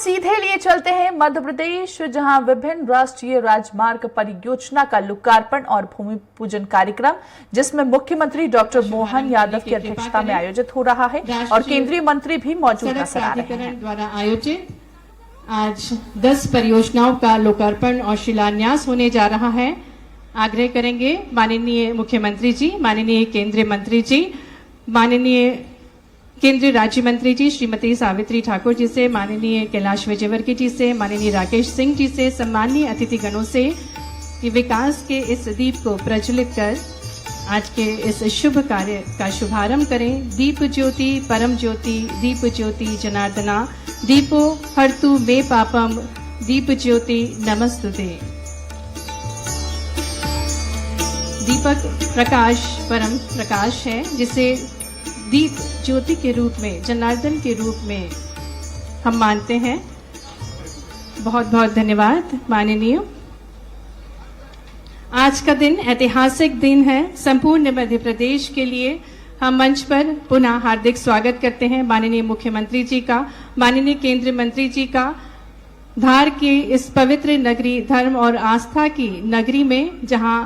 सीधे लिए चलते हैं मध्य प्रदेश, जहां विभिन्न राष्ट्रीय राजमार्ग परियोजना का लोकार्पण और भूमि पूजन कार्यक्रम, जिसमें मुख्यमंत्री डॉक्टर मोहन यादव की अध्यक्षता में आयोजित हो रहा है और केंद्रीय मंत्री भी मौजूद नजर आ रहे हैं। द्वारा आयोजित आज 10 परियोजनाओं का लोकार्पण और शिलान्यास होने जा रहा है। आग्रह करेंगे माननीय मुख्यमंत्री जी, माननीय केंद्रीय मंत्री जी, माननीय केंद्रीय राज्य मंत्री जी श्रीमती सावित्री ठाकुर जी से, माननीय कैलाश विजयवर्गीय जी से, माननीय राकेश सिंह जी से, सम्मानीय अतिथिगणों से कि विकास के इस दीप को प्रज्वलित कर आज के इस शुभ कार्य का शुभारंभ करें। दीप ज्योति परम ज्योति, दीप ज्योति जनार्दना, दीपो हर्तु मे पापम, दीप ज्योति नमस्तुते। दीपक प्रकाश परम प्रकाश है, जिसे दीप ज्योति के रूप में, जनार्दन के रूप में हम मानते हैं। बहुत बहुत धन्यवाद माननीय। आज का दिन ऐतिहासिक दिन है संपूर्ण मध्य प्रदेश के लिए। हम मंच पर पुनः हार्दिक स्वागत करते हैं माननीय मुख्यमंत्री जी का, माननीय केंद्रीय मंत्री जी का। धार की इस पवित्र नगरी, धर्म और आस्था की नगरी में, जहां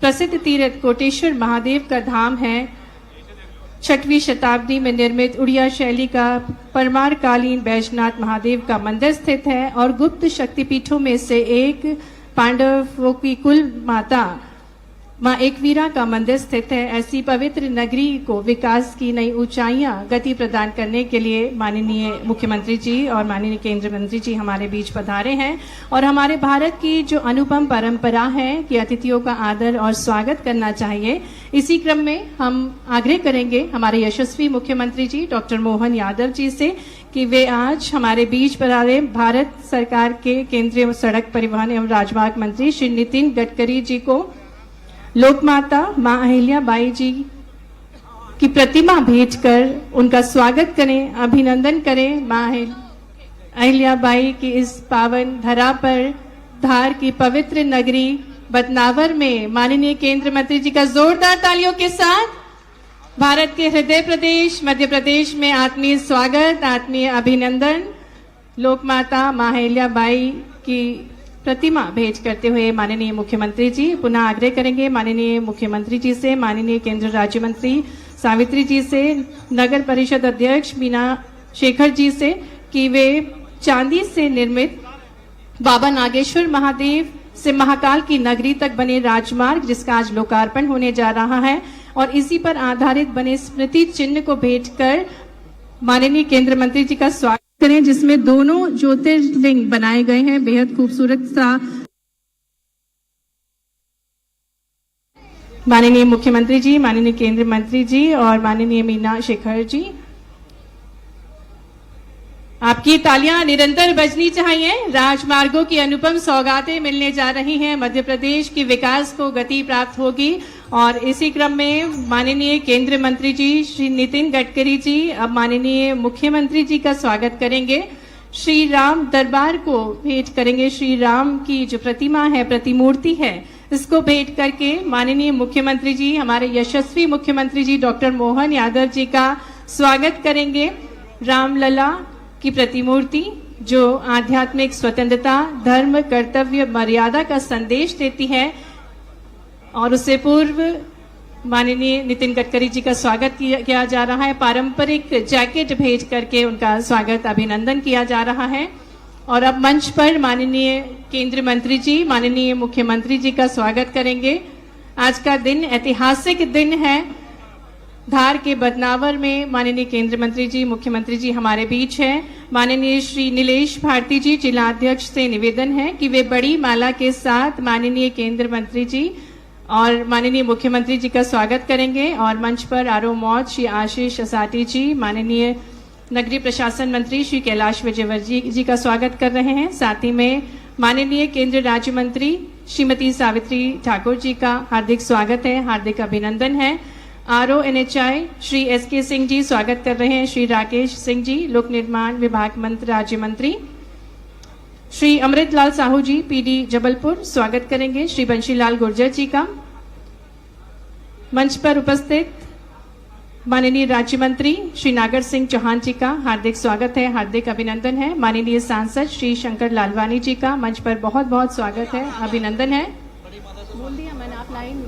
प्रसिद्ध तीर्थ कोटेश्वर महादेव का धाम है, 6वीं शताब्दी में निर्मित उड़िया शैली का परमार कालीन बैजनाथ महादेव का मंदिर स्थित है और गुप्त शक्तिपीठों में से एक पांडवों की कुल माता मां एकवीरा का मंदिर स्थित है। ऐसी पवित्र नगरी को विकास की नई ऊंचाइयां गति प्रदान करने के लिए माननीय मुख्यमंत्री जी और माननीय केंद्रीय मंत्री जी हमारे बीच पधारे हैं और हमारे भारत की जो अनुपम परंपरा है कि अतिथियों का आदर और स्वागत करना चाहिए, इसी क्रम में हम आग्रह करेंगे हमारे यशस्वी मुख्यमंत्री जी डॉक्टर मोहन यादव जी से कि वे आज हमारे बीच पधारे। भारत सरकार के केंद्रीय सड़क परिवहन एवं राजमार्ग मंत्री श्री नितिन गडकरी जी को लोकमाता मां अहिल्या बाई जी की प्रतिमा भेंट कर उनका स्वागत करें, अभिनंदन करें। मां अहिल्या बाई की इस पावन धरा पर, धार की पवित्र नगरी बदनावर में माननीय केंद्रीय मंत्री जी का जोरदार तालियों के साथ भारत के हृदय प्रदेश मध्य प्रदेश में आत्मीय स्वागत, आत्मीय अभिनंदन। लोकमाता मां अहिल्या बाई की प्रतिमा भेंट करते हुए माननीय मुख्यमंत्री जी पुनः आग्रह करेंगे माननीय मुख्यमंत्री जी से, माननीय केंद्रीय राज्य मंत्री सावित्री जी से, नगर परिषद अध्यक्ष मीना शेखर जी से कि वे चांदी से निर्मित बाबा नागेश्वर महादेव से महाकाल की नगरी तक बने राजमार्ग, जिसका आज लोकार्पण होने जा रहा है, और इसी पर आधारित बने स्मृति चिन्ह को भेंट कर माननीय केंद्रीय मंत्री जी का स्वागत करें, जिसमें दोनों ज्योतिर्लिंग बनाए गए हैं। बेहद खूबसूरत सा माननीय मुख्यमंत्री जी, माननीय केंद्रीय मंत्री जी और माननीय मीना शेखर जी, आपकी तालियां निरंतर बजनी चाहिए। राजमार्गों की अनुपम सौगातें मिलने जा रही हैं, मध्य प्रदेश की विकास को गति प्राप्त होगी। और इसी क्रम में माननीय केंद्रीय मंत्री जी श्री नितिन गडकरी जी अब माननीय मुख्यमंत्री जी का स्वागत करेंगे। श्री राम दरबार को भेंट करेंगे। श्री राम की जो प्रतिमा है, प्रतिमूर्ति है, इसको भेंट करके माननीय मुख्यमंत्री जी, हमारे यशस्वी मुख्यमंत्री जी डॉक्टर मोहन यादव जी का स्वागत करेंगे। रामलला की प्रतिमूर्ति जो आध्यात्मिक स्वतंत्रता, धर्म, कर्तव्य, मर्यादा का संदेश देती है, और उससे पूर्व माननीय नितिन गडकरी जी का स्वागत किया जा रहा है। पारंपरिक जैकेट भेज करके उनका स्वागत, अभिनंदन किया जा रहा है। और अब मंच पर माननीय केंद्रीय मंत्री जी, माननीय मुख्यमंत्री जी का स्वागत करेंगे। आज का दिन ऐतिहासिक दिन है। धार के बदनावर में माननीय केंद्रीय मंत्री जी, मुख्यमंत्री जी हमारे बीच हैं। माननीय श्री नीलेश भारती जी, जिला अध्यक्ष से निवेदन है कि वे बड़ी माला के साथ माननीय केंद्रीय मंत्री जी और माननीय मुख्यमंत्री जी का स्वागत करेंगे। और मंच पर आरोह मौज श्री आशीष असाटी जी, माननीय नगरीय प्रशासन मंत्री श्री कैलाश विजयवर्गीय जी का स्वागत कर रहे हैं। साथ ही में माननीय केंद्रीय राज्य मंत्री श्रीमती सावित्री ठाकुर जी का हार्दिक स्वागत है, हार्दिक अभिनंदन है। RONHI श्री SK सिंह जी स्वागत कर रहे हैं। श्री राकेश सिंह जी, लोक निर्माण विभाग मंत्री राज्य मंत्री। श्री अमृतलाल साहू जी PD जबलपुर स्वागत करेंगे। श्री बंशीलाल गुर्जर जी का। मंच पर उपस्थित माननीय राज्य मंत्री श्री नागर सिंह चौहान जी का हार्दिक स्वागत है, हार्दिक अभिनंदन है। माननीय सांसद श्री शंकर लालवानी जी का मंच पर बहुत बहुत स्वागत है, अभिनंदन है। बोल दिया मैंने, आप लाइन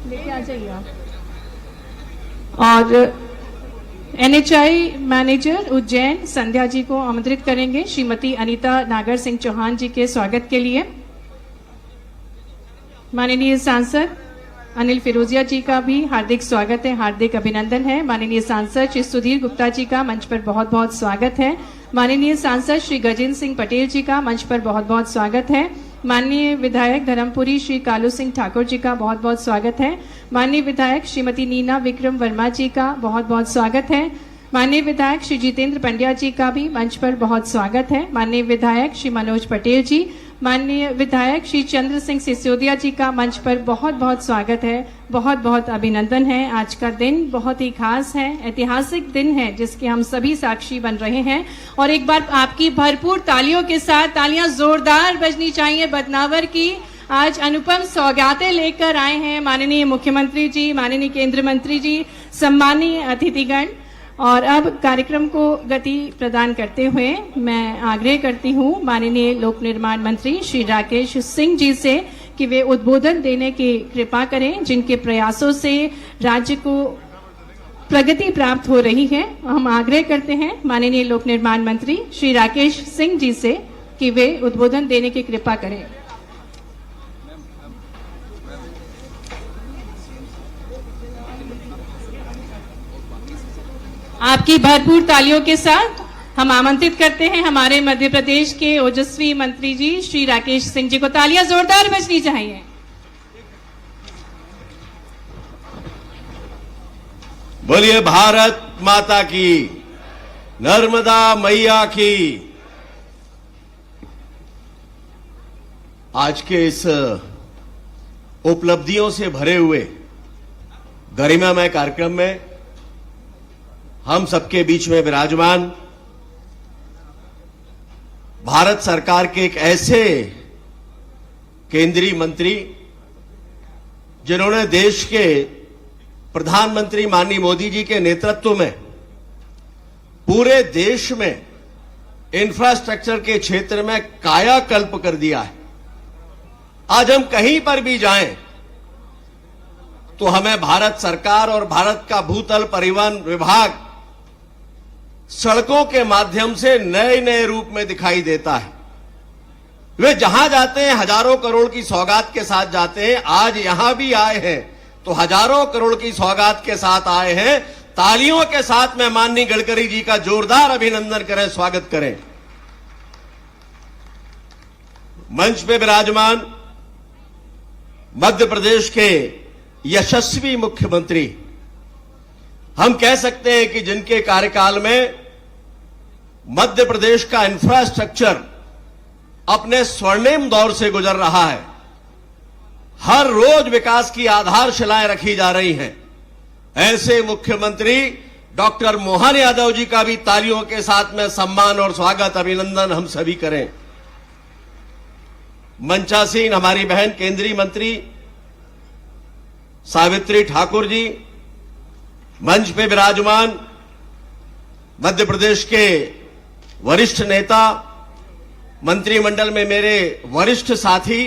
लेके आ जाइए आप। और NHI मैनेजर उज्जैन संध्या जी को आमंत्रित करेंगे श्रीमती अनीता नागर सिंह चौहान जी के स्वागत के लिए। माननीय सांसद अनिल फिरोजिया जी का भी हार्दिक स्वागत है, हार्दिक अभिनंदन है। माननीय सांसद श्री सुधीर गुप्ता जी का मंच पर बहुत बहुत स्वागत है। माननीय सांसद श्री गजेंद्र सिंह पटेल जी का मंच पर बहुत बहुत स्वागत है। माननीय विधायक धर्मपुरी श्री कालू सिंह ठाकुर जी का बहुत बहुत स्वागत है। माननीय विधायक श्रीमती नीना विक्रम वर्मा जी का बहुत बहुत स्वागत है। माननीय विधायक श्री जितेंद्र पंड्या जी का भी मंच पर बहुत स्वागत है। माननीय विधायक श्री मनोज पटेल जी, माननीय विधायक श्री चंद्र सिंह सिसोदिया जी का मंच पर बहुत बहुत स्वागत है, बहुत बहुत अभिनंदन है। आज का दिन बहुत ही खास है, ऐतिहासिक दिन है जिसके हम सभी साक्षी बन रहे हैं। और एक बार आपकी भरपूर तालियों के साथ, तालियां जोरदार बजनी चाहिए बदनावर की। आज अनुपम सौगातें लेकर आए हैं माननीय मुख्यमंत्री जी, माननीय केंद्रीय मंत्री जी, सम्मानीय अतिथिगण। और अब कार्यक्रम को गति प्रदान करते हुए मैं आग्रह करती हूं माननीय लोक निर्माण मंत्री श्री राकेश सिंह जी से कि वे उद्बोधन देने की कृपा करें, जिनके प्रयासों से राज्य को प्रगति प्राप्त हो रही है। हम आग्रह करते हैं माननीय लोक निर्माण मंत्री श्री राकेश सिंह जी से कि वे उद्बोधन देने की कृपा करें। आपकी भरपूर तालियों के साथ हम आमंत्रित करते हैं हमारे मध्य प्रदेश के ओजस्वी मंत्री जी श्री राकेश सिंह जी को। तालियां जोरदार बजनी चाहिए। बोलिए भारत माता की, नर्मदा मैया की। आज के इस उपलब्धियों से भरे हुए गरिमामय कार्यक्रम में हम सबके बीच में विराजमान भारत सरकार के एक ऐसे केंद्रीय मंत्री जिन्होंने देश के प्रधानमंत्री माननीय मोदी जी के नेतृत्व में पूरे देश में इंफ्रास्ट्रक्चर के क्षेत्र में कायाकल्प कर दिया है। आज हम कहीं पर भी जाएं तो हमें भारत सरकार और भारत का भूतल परिवहन विभाग सड़कों के माध्यम से नए नए रूप में दिखाई देता है। वे जहां जाते हैं हजारों करोड़ की सौगात के साथ जाते हैं। आज यहां भी आए हैं तो हजारों करोड़ की सौगात के साथ आए हैं। तालियों के साथ में माननीय गडकरी जी का जोरदार अभिनंदन करें, स्वागत करें। मंच पे विराजमान मध्य प्रदेश के यशस्वी मुख्यमंत्री, हम कह सकते हैं कि जिनके कार्यकाल में मध्य प्रदेश का इंफ्रास्ट्रक्चर अपने स्वर्णिम दौर से गुजर रहा है। हर रोज विकास की आधारशिलाएं रखी जा रही हैं। ऐसे मुख्यमंत्री डॉक्टर मोहन यादव जी का भी तालियों के साथ में सम्मान और स्वागत, अभिनंदन हम सभी करें। मंचासीन हमारी बहन केंद्रीय मंत्री सावित्री ठाकुर जी, मंच पे विराजमान मध्य प्रदेश के वरिष्ठ नेता, मंत्रिमंडल में मेरे वरिष्ठ साथी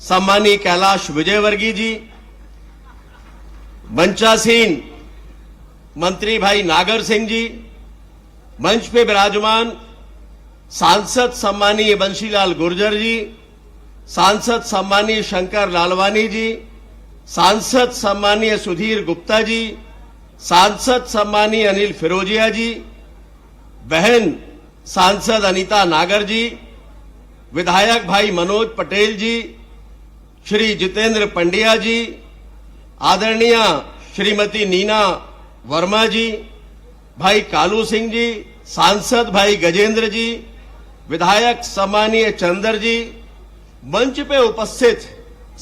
सम्मानीय कैलाश विजयवर्गीय जी, मंचासीन मंत्री भाई नागर सिंह जी, मंच पे विराजमान सांसद सम्मानीय बंशीलाल गुर्जर जी, सांसद सम्मानीय शंकर लालवानी जी, सांसद सम्मानीय सुधीर गुप्ता जी, सांसद सम्मानीय अनिल फिरोजिया जी, बहन सांसद अनीता नागर जी, विधायक भाई मनोज पटेल जी, श्री जितेंद्र पंड्या जी, आदरणीय श्रीमती नीना वर्मा जी, भाई कालू सिंह जी, सांसद भाई गजेंद्र जी, विधायक सम्मानीय चंद्र जी, मंच पे उपस्थित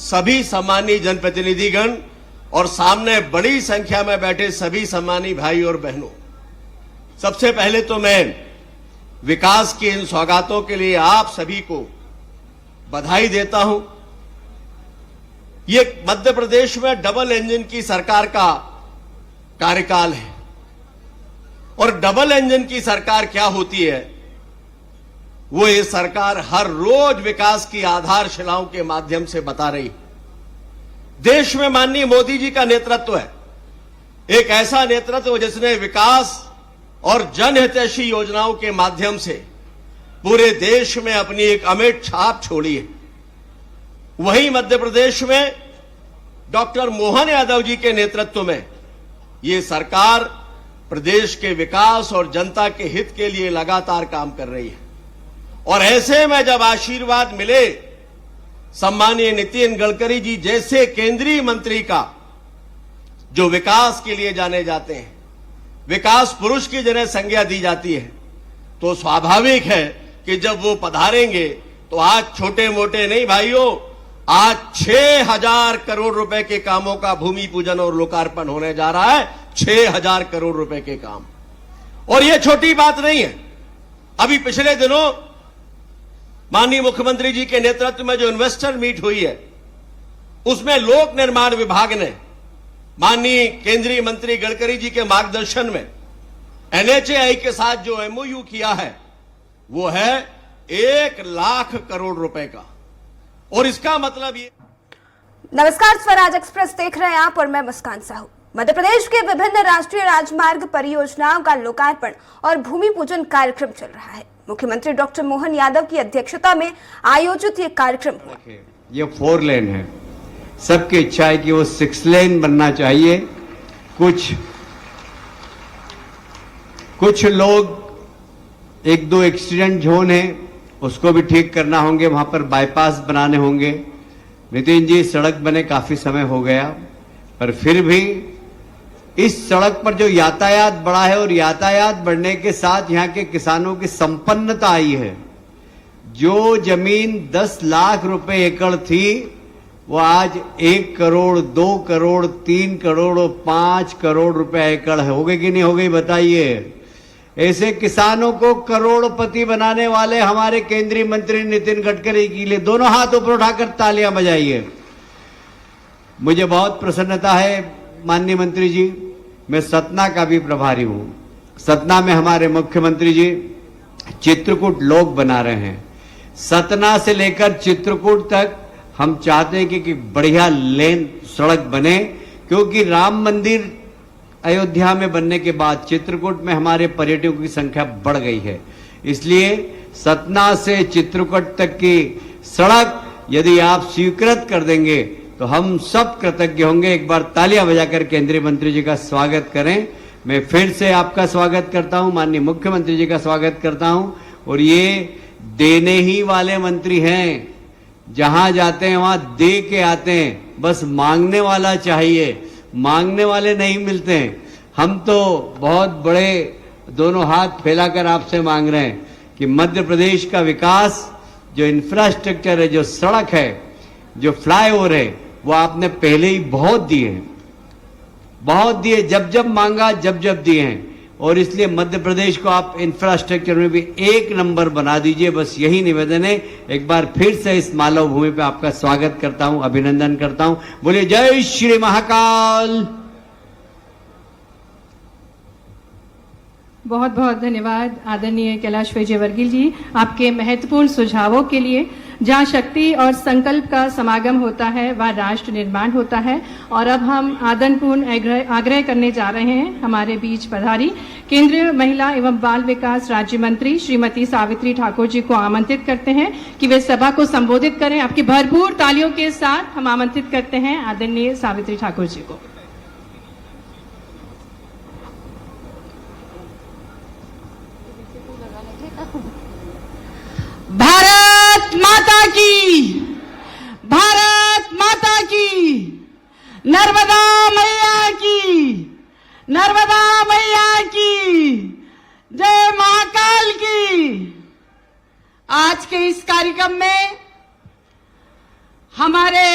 सभी सम्मानीय जनप्रतिनिधिगण और सामने बड़ी संख्या में बैठे सभी सम्मानीय भाई और बहनों, सबसे पहले तो मैं विकास की इन सौगातों के लिए आप सभी को बधाई देता हूं। ये मध्य प्रदेश में डबल इंजन की सरकार का कार्यकाल है। और डबल इंजन की सरकार क्या होती है, वो ये सरकार हर रोज विकास की आधारशिलाओं के माध्यम से बता रही है। देश में माननीय मोदी जी का नेतृत्व है, एक ऐसा नेतृत्व जिसने विकास और जनहितैषी योजनाओं के माध्यम से पूरे देश में अपनी एक अमिट छाप छोड़ी है। वहीं मध्य प्रदेश में डॉक्टर मोहन यादव जी के नेतृत्व में ये सरकार प्रदेश के विकास और जनता के हित के लिए लगातार काम कर रही है। और ऐसे में जब आशीर्वाद मिले सम्मानीय नितिन गडकरी जी जैसे केंद्रीय मंत्री का, जो विकास के लिए जाने जाते हैं, विकास पुरुष की जिन्हें संज्ञा दी जाती है, तो स्वाभाविक है कि जब वो पधारेंगे तो आज छोटे मोटे नहीं भाइयों, आज 6,000 करोड़ रुपए के कामों का भूमि पूजन और लोकार्पण होने जा रहा है। 6,000 करोड़ रुपए के काम, और ये छोटी बात नहीं है। अभी पिछले दिनों माननीय मुख्यमंत्री जी के नेतृत्व में जो इन्वेस्टर मीट हुई है, उसमें लोक निर्माण विभाग ने माननीय केंद्रीय मंत्री गडकरी जी के मार्गदर्शन में NHAI के साथ जो MOU किया है, वो है 1 लाख करोड़ रुपए का। और इसका मतलब ये। नमस्कार, स्वराज एक्सप्रेस देख रहे हैं आप और मैं मुस्कान साहू। मध्य प्रदेश के विभिन्न राष्ट्रीय राजमार्ग परियोजनाओं का लोकार्पण और भूमि पूजन कार्यक्रम चल रहा है। मुख्यमंत्री डॉक्टर मोहन यादव की अध्यक्षता में आयोजित ये कार्यक्रम हुआ। ये 4 लेन है, सबकी इच्छा है कि वो 6 लेन बनना चाहिए। कुछ लोग 1-2 एक्सीडेंट जोन है, उसको भी ठीक करना होंगे, वहां पर बाईपास बनाने होंगे। नितिन जी, सड़क बने काफी समय हो गया, पर फिर भी इस सड़क पर जो यातायात बढ़ा है और यातायात बढ़ने के साथ यहाँ के किसानों की संपन्नता आई है। जो जमीन 10 लाख रुपए एकड़ थी, वो आज 1 करोड़, 2 करोड़, 3 करोड़ और 5 करोड़ रुपए एकड़ हो गई कि नहीं हो गई, बताइए। ऐसे किसानों को करोड़पति बनाने वाले हमारे केंद्रीय मंत्री नितिन गडकरी के लिए दोनों हाथ ऊपर उठाकर तालियां बजाइए। मुझे बहुत प्रसन्नता है माननीय मंत्री जी, मैं सतना का भी प्रभारी हूं। सतना में हमारे मुख्यमंत्री जी चित्रकूट लोक बना रहे हैं। सतना से लेकर चित्रकूट तक हम चाहते हैं कि बढ़िया लेन सड़क बने, क्योंकि राम मंदिर अयोध्या में बनने के बाद चित्रकूट में हमारे पर्यटकों की संख्या बढ़ गई है। इसलिए सतना से चित्रकूट तक की सड़क यदि आप स्वीकृत कर देंगे तो हम सब कृतज्ञ होंगे। एक बार तालियां बजाकर केंद्रीय मंत्री जी का स्वागत करें। मैं फिर से आपका स्वागत करता हूं, माननीय मुख्यमंत्री जी का स्वागत करता हूं। और ये देने ही वाले मंत्री हैं, जहां जाते हैं वहां दे के आते हैं। बस मांगने वाला चाहिए, मांगने वाले नहीं मिलते हैं। हम तो बहुत बड़े दोनों हाथ फैलाकर आपसे मांग रहे हैं कि मध्य प्रदेश का विकास, जो इंफ्रास्ट्रक्चर है, जो सड़क है, जो फ्लाईओवर है, वो आपने पहले ही बहुत दिए, जब जब मांगा जब जब दिए हैं। और इसलिए मध्य प्रदेश को आप इंफ्रास्ट्रक्चर में भी 1 नंबर बना दीजिए, बस यही निवेदन है। एक बार फिर से इस मालव भूमि पे आपका स्वागत करता हूं, अभिनंदन करता हूं। बोलिए जय श्री महाकाल। बहुत बहुत धन्यवाद आदरणीय कैलाश विजयवर्गीय जी, आपके महत्वपूर्ण सुझावों के लिए। जहाँ शक्ति और संकल्प का समागम होता है, वह राष्ट्र निर्माण होता है। और अब हम आदरपूर्ण आग्रह करने जा रहे हैं हमारे बीच पधारी केंद्रीय महिला एवं बाल विकास राज्य मंत्री श्रीमती सावित्री ठाकुर जी को आमंत्रित करते हैं कि वे सभा को संबोधित करें। आपकी भरपूर तालियों के साथ हम आमंत्रित करते हैं आदरणीय सावित्री ठाकुर जी को। भारत माता की, भारत माता की, नर्मदा मैया की, नर्मदा मैया की, जय महाकाल की। आज के इस कार्यक्रम में हमारे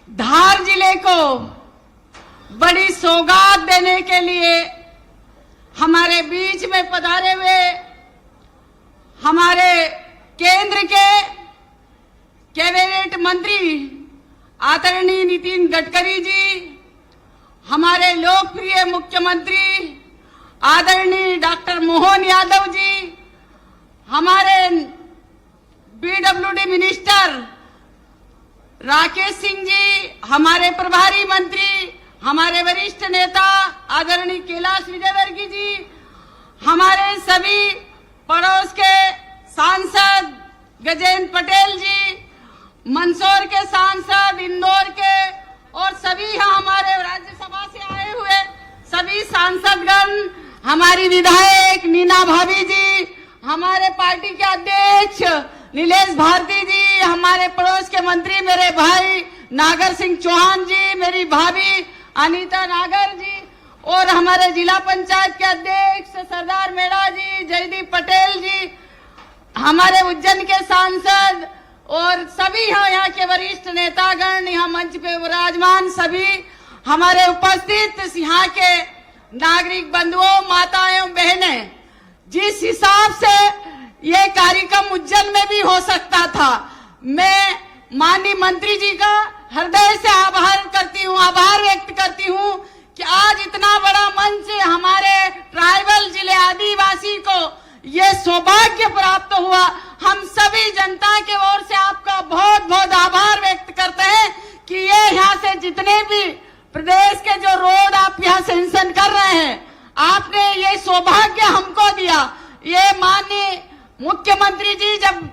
धार जिले को बड़ी सौगात देने के लिए हमारे बीच में पधारे हुए हमारे केंद्र के कैबिनेट मंत्री आदरणीय नितिन गडकरी जी, हमारे लोकप्रिय मुख्यमंत्री आदरणीय डॉक्टर मोहन यादव जी, हमारे बीडब्ल्यूडी मिनिस्टर राकेश सिंह जी, हमारे प्रभारी मंत्री, हमारे वरिष्ठ नेता आदरणीय कैलाश विजयवर्गीय जी, हमारे सभी पड़ोस के सांसद गजेंद्र पटेल जी, मंदसौर के सांसद, इंदौर के और सभी यहाँ हमारे राज्यसभा से आए हुए सभी सांसदगण, हमारी विधायक नीना भाभी जी, हमारे पार्टी के अध्यक्ष नीलेश भारती जी, हमारे पड़ोस के मंत्री मेरे भाई नागर सिंह चौहान जी, मेरी भाभी अनीता नागर जी और हमारे जिला पंचायत के अध्यक्ष सरदार मेड़ा जी, जयदीप पटेल जी, हमारे उज्जैन के सांसद और सभी यहाँ के वरिष्ठ नेतागण, यहाँ मंच पे विराजमान सभी हमारे उपस्थित यहाँ के नागरिक बंधुओं, माताएं, बहनें, जिस हिसाब से ये कार्यक्रम उज्जैन में भी हो सकता था, मैं माननीय मंत्री जी का हृदय से आभार व्यक्त करती हूँ कि आज इतना बड़ा मंच हमारे ट्राइबल जिले आदिवासी को ये सौभाग्य प्राप्त हुआ। हम सभी जनता के ओर से आपका बहुत बहुत आभार व्यक्त करते हैं कि ये यहाँ से जितने भी प्रदेश के जो रोड आप यहाँ सेंशन कर रहे हैं, आपने ये सौभाग्य हमको दिया। ये माननीय मुख्यमंत्री जी जब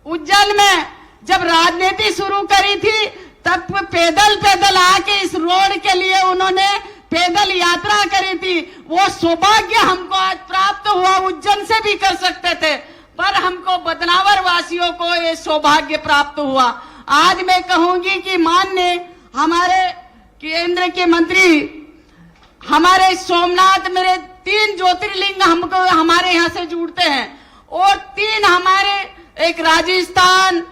उज्जैन में जब राजनीति शुरू करी थी, तब पैदल आके इस रोड के लिए उन्होंने पैदल यात्रा करी थी। वो सौभाग्य हमको आज प्राप्त हुआ, उज्जैन से भी कर सकते थे, पर हमको बदनावर वासियों को ये सौभाग्य प्राप्त हुआ। आज मैं कहूंगी कि माननीय हमारे केंद्र के मंत्री, हमारे सोमनाथ, मेरे 3 ज्योतिर्लिंग हमको हमारे यहाँ से जुड़ते हैं और 3 हमारे, एक राजस्थान,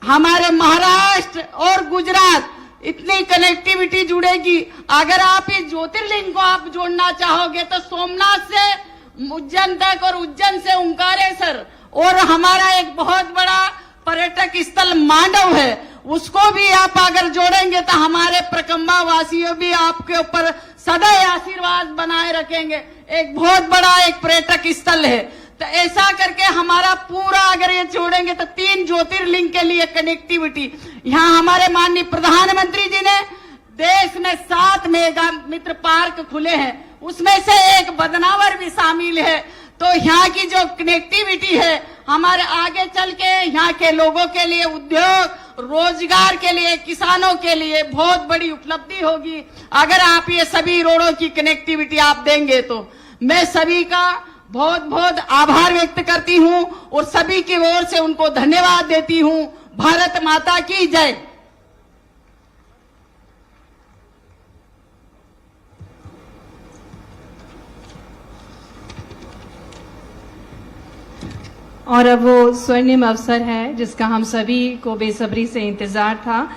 हमारे महाराष्ट्र और गुजरात, इतनी कनेक्टिविटी जुड़ेगी। अगर आप इस ज्योतिर्लिंग को आप जोड़ना चाहोगे तो सोमनाथ से उज्जैन तक और उज्जैन से ओंकारेश्वर और हमारा एक बहुत बड़ा पर्यटक स्थल मांडव है, उसको भी आप अगर जोड़ेंगे तो हमारे प्रकम्बा वासियों भी आपके ऊपर सदैव आशीर्वाद बनाए रखेंगे। एक बहुत बड़ा एक पर्यटक स्थल है, तो ऐसा करके हमारा पूरा अगर ये जोड़ेंगे तो 3 ज्योतिर्लिंग के लिए कनेक्टिविटी। यहाँ हमारे माननीय प्रधानमंत्री जी ने देश में 7 मेगा मित्र पार्क खुले हैं, उसमें से एक बदनावर भी शामिल है। तो यहाँ की जो कनेक्टिविटी है हमारे आगे चल के यहाँ के लोगों के लिए, उद्योग रोजगार के लिए, किसानों के लिए बहुत बड़ी उपलब्धि होगी अगर आप ये सभी रोडों की कनेक्टिविटी आप देंगे। तो मैं सभी का बहुत बहुत आभार व्यक्त करती हूँ और सभी की ओर से उनको धन्यवाद देती हूँ। भारत माता की जय। और अब वो स्वर्णिम अवसर है जिसका हम सभी को बेसब्री से इंतजार था।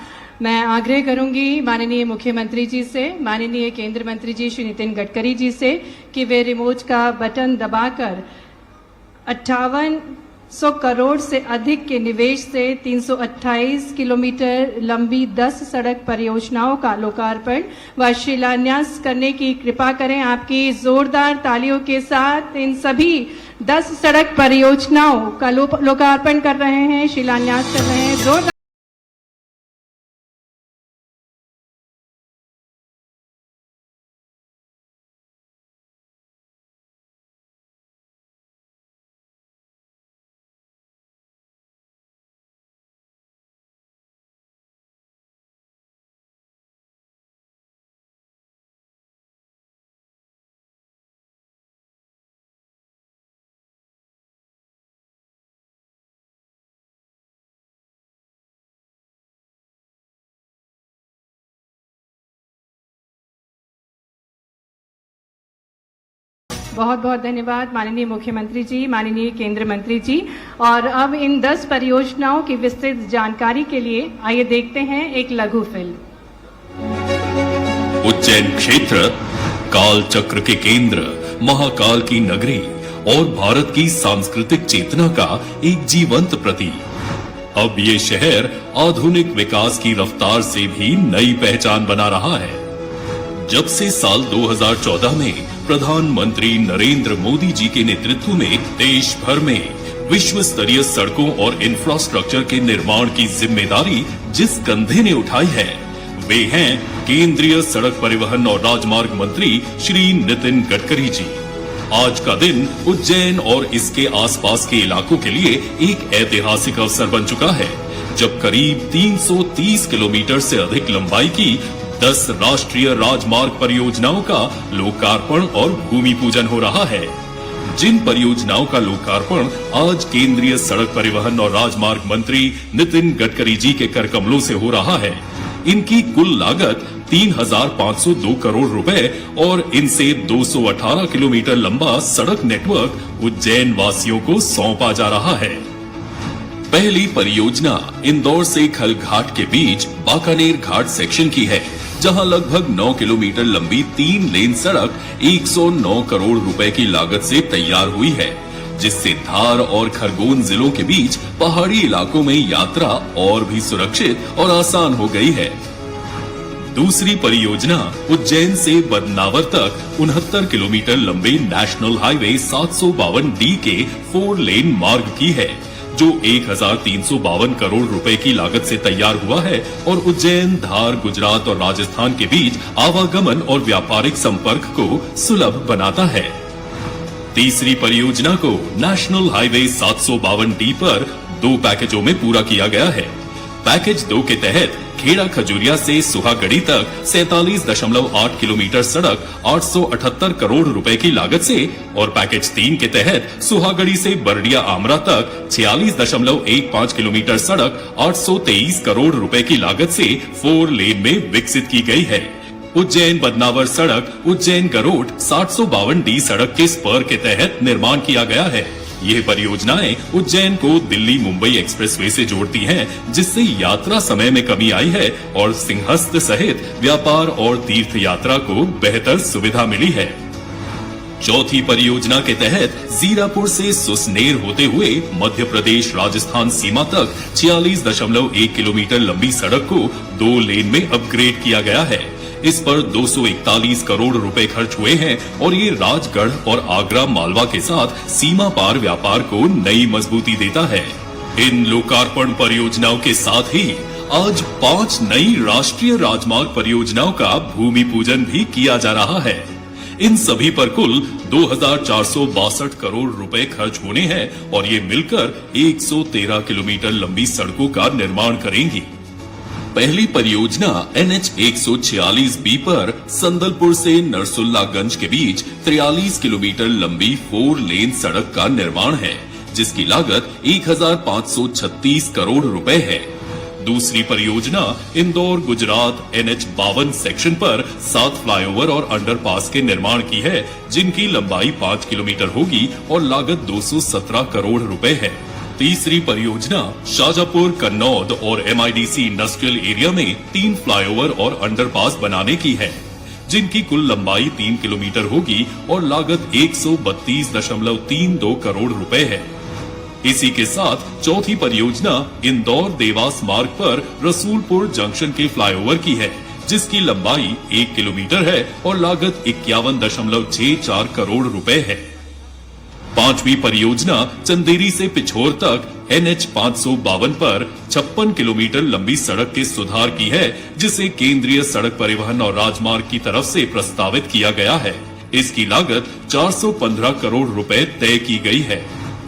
मैं आग्रह करूंगी माननीय मुख्यमंत्री जी से, माननीय केंद्रीय मंत्री जी श्री नितिन गडकरी जी से कि वे रिमोट का बटन दबाकर 5800 करोड़ से अधिक के निवेश से 328 किलोमीटर लंबी 10 सड़क परियोजनाओं का लोकार्पण व शिलान्यास करने की कृपा करें। आपकी जोरदार तालियों के साथ इन सभी 10 सड़क परियोजनाओं का लोकार्पण कर रहे हैं, शिलान्यास कर रहे हैं। जोरदार बहुत बहुत धन्यवाद माननीय मुख्यमंत्री जी, माननीय केंद्रीय मंत्री जी। और अब इन 10 परियोजनाओं की विस्तृत जानकारी के लिए आइए देखते हैं एक लघु फिल्म। उज्जैन क्षेत्र काल चक्र के केंद्र, महाकाल की नगरी और भारत की सांस्कृतिक चेतना का एक जीवंत प्रतीक। अब ये शहर आधुनिक विकास की रफ्तार से भी नई पहचान बना रहा है। जब से साल 2014 में प्रधानमंत्री नरेंद्र मोदी जी के नेतृत्व में देश भर में विश्व स्तरीय सड़कों और इंफ्रास्ट्रक्चर के निर्माण की जिम्मेदारी जिस कंधे ने उठाई है वे हैं केंद्रीय सड़क परिवहन और राजमार्ग मंत्री श्री नितिन गडकरी जी। आज का दिन उज्जैन और इसके आसपास के इलाकों के लिए एक ऐतिहासिक अवसर बन चुका है, जब करीब 330 किलोमीटर से अधिक लंबाई की 10 राष्ट्रीय राजमार्ग परियोजनाओं का लोकार्पण और भूमि पूजन हो रहा है। जिन परियोजनाओं का लोकार्पण आज केंद्रीय सड़क परिवहन और राजमार्ग मंत्री नितिन गडकरी जी के कर कमलों से हो रहा है, इनकी कुल लागत 3,502 करोड़ रुपए और इनसे 218 किलोमीटर लंबा सड़क नेटवर्क उज्जैन वासियों को सौंपा जा रहा है। पहली परियोजना इंदौर से खलघाट के बीच बाकानेर घाट सेक्शन की है, जहां लगभग 9 किलोमीटर लंबी 3 लेन सड़क 109 करोड़ रुपए की लागत से तैयार हुई है, जिससे धार और खरगोन जिलों के बीच पहाड़ी इलाकों में यात्रा और भी सुरक्षित और आसान हो गई है। दूसरी परियोजना उज्जैन से बदनावर तक 69 किलोमीटर लंबे नेशनल हाईवे 752D के 4 लेन मार्ग की है, जो 1,352 करोड़ रुपए की लागत से तैयार हुआ है और उज्जैन, धार, गुजरात और राजस्थान के बीच आवागमन और व्यापारिक संपर्क को सुलभ बनाता है। तीसरी परियोजना को नेशनल हाईवे 752D पर 2 पैकेजों में पूरा किया गया है। पैकेज 2 के तहत खेड़ा खजूरिया से सुहागढ़ी तक 47.8 किलोमीटर सड़क 878 करोड़ रुपए की लागत से और पैकेज 3 के तहत सुहागढ़ी से बरडिया आमरा तक 46.15 किलोमीटर सड़क 823 करोड़ रुपए की लागत से 4 लेन में विकसित की गई है। उज्जैन बदनावर सड़क उज्जैन गरोठ 752D सड़क के स्पर के तहत निर्माण किया गया है। ये परियोजनाएं उज्जैन को दिल्ली मुंबई एक्सप्रेसवे से जोड़ती हैं, जिससे यात्रा समय में कमी आई है और सिंहस्थ सहित व्यापार और तीर्थ यात्रा को बेहतर सुविधा मिली है। चौथी परियोजना के तहत जीरापुर से सुसनेर होते हुए मध्य प्रदेश राजस्थान सीमा तक 46.1 किलोमीटर लंबी सड़क को 2 लेन में अपग्रेड किया गया है। इस पर 241 करोड़ रुपए खर्च हुए हैं और ये राजगढ़ और आगरा मालवा के साथ सीमा पार व्यापार को नई मजबूती देता है। इन लोकार्पण परियोजनाओं के साथ ही आज 5 नई राष्ट्रीय राजमार्ग परियोजनाओं का भूमि पूजन भी किया जा रहा है। इन सभी पर कुल 2,462 करोड़ रुपए खर्च होने हैं और ये मिलकर 113 किलोमीटर लंबी सड़कों का निर्माण करेंगी। पहली परियोजना NH 146B पर संदलपुर से नरसुल्लागंज के बीच 43 किलोमीटर लंबी 4 लेन सड़क का निर्माण है, जिसकी लागत 1,536 करोड़ रुपए है। दूसरी परियोजना इंदौर गुजरात NH 52 सेक्शन पर 7 फ्लाईओवर और अंडरपास के निर्माण की है, जिनकी लंबाई 5 किलोमीटर होगी और लागत 217 करोड़ रुपए है। तीसरी परियोजना शाजापुर, कन्नौद और MIDC इंडस्ट्रियल एरिया में 3 फ्लाईओवर और अंडरपास बनाने की है, जिनकी कुल लंबाई 3 किलोमीटर होगी और लागत 132.32 करोड़ रुपए है। इसी के साथ चौथी परियोजना इंदौर देवास मार्ग पर रसूलपुर जंक्शन के फ्लाईओवर की है, जिसकी लंबाई 1 किलोमीटर है और लागत 51.64 करोड़ रुपए है। पांचवी परियोजना चंदेरी से पिछोर तक NH 552 पर 56 किलोमीटर लंबी सड़क के सुधार की है, जिसे केंद्रीय सड़क परिवहन और राजमार्ग की तरफ से प्रस्तावित किया गया है। इसकी लागत 415 करोड़ रुपए तय की गई है।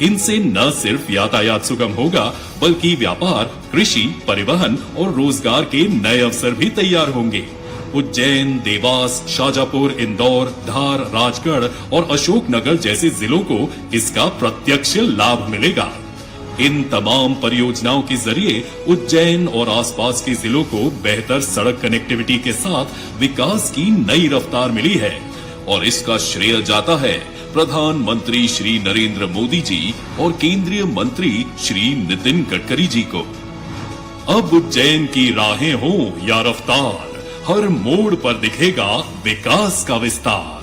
इनसे न सिर्फ यातायात सुगम होगा, बल्कि व्यापार, कृषि, परिवहन और रोजगार के नए अवसर भी तैयार होंगे। उज्जैन, देवास, शाजापुर, इंदौर, धार, राजगढ़ और अशोकनगर जैसे जिलों को इसका प्रत्यक्ष लाभ मिलेगा। इन तमाम परियोजनाओं के जरिए उज्जैन और आसपास के जिलों को बेहतर सड़क कनेक्टिविटी के साथ विकास की नई रफ्तार मिली है और इसका श्रेय जाता है प्रधानमंत्री श्री नरेंद्र मोदी जी और केंद्रीय मंत्री श्री नितिन गडकरी जी को। अब उज्जैन की राहें हो या रफ्तार, हर मोड़ पर दिखेगा विकास का विस्तार।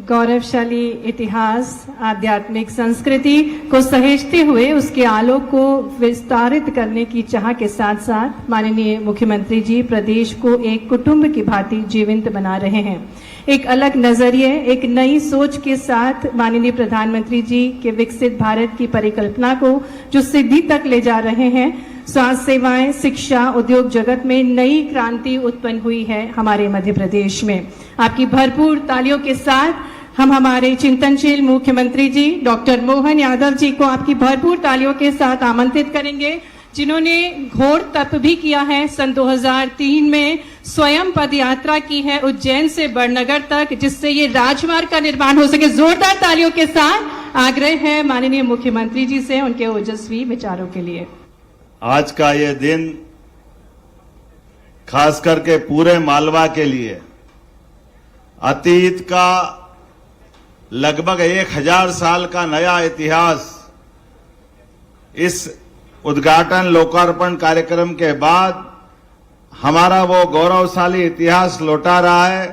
गौरवशाली इतिहास, आध्यात्मिक संस्कृति को सहेजते हुए उसके आलोक को विस्तारित करने की चाह के साथ साथ माननीय मुख्यमंत्री जी प्रदेश को एक कुटुंब की भांति जीवंत बना रहे हैं। एक अलग नजरिए, एक नई सोच के साथ माननीय प्रधानमंत्री जी के विकसित भारत की परिकल्पना को जो सिद्धि तक ले जा रहे हैं। स्वास्थ्य सेवाएं, शिक्षा, उद्योग जगत में नई क्रांति उत्पन्न हुई है हमारे मध्य प्रदेश में। आपकी भरपूर तालियों के साथ हम हमारे चिंतनशील मुख्यमंत्री जी डॉक्टर मोहन यादव जी को आपकी भरपूर तालियों के साथ आमंत्रित करेंगे, जिन्होंने घोर तप भी किया है। सन 2003 में स्वयं पद यात्रा की है उज्जैन से बड़नगर तक, जिससे ये राजमार्ग का निर्माण हो सके। जोरदार तालियों के साथ आग्रह है माननीय मुख्यमंत्री जी से उनके ओजस्वी विचारों के लिए। आज का ये दिन खास करके पूरे मालवा के लिए अतीत का लगभग 1000 साल का नया इतिहास इस उद्घाटन लोकार्पण कार्यक्रम के बाद हमारा वो गौरवशाली इतिहास लौटा रहा है।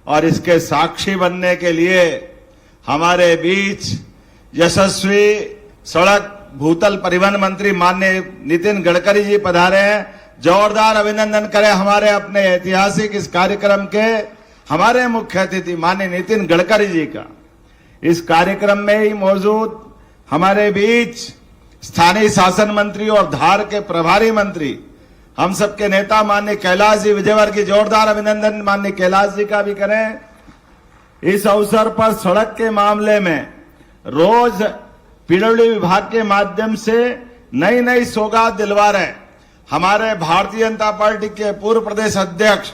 और इसके साक्षी बनने के लिए हमारे बीच यशस्वी सड़क भूतल परिवहन मंत्री माननीय नितिन गडकरी जी पधारे हैं। जोरदार अभिनंदन करें हमारे अपने ऐतिहासिक इस कार्यक्रम के हमारे मुख्य अतिथि माननीय नितिन गडकरी जी का। इस कार्यक्रम में ही मौजूद हमारे बीच स्थानीय शासन मंत्री और धार के प्रभारी मंत्री हम सबके नेता माननीय कैलाश जी विजयवर्गीय, जोरदार अभिनंदन माननीय कैलाश जी का भी करें। इस अवसर पर सड़क के मामले में रोज पीडब्ल्यूडी विभाग के माध्यम से नई नई सौगात दिलवा रहे हमारे भारतीय जनता पार्टी के पूर्व प्रदेश अध्यक्ष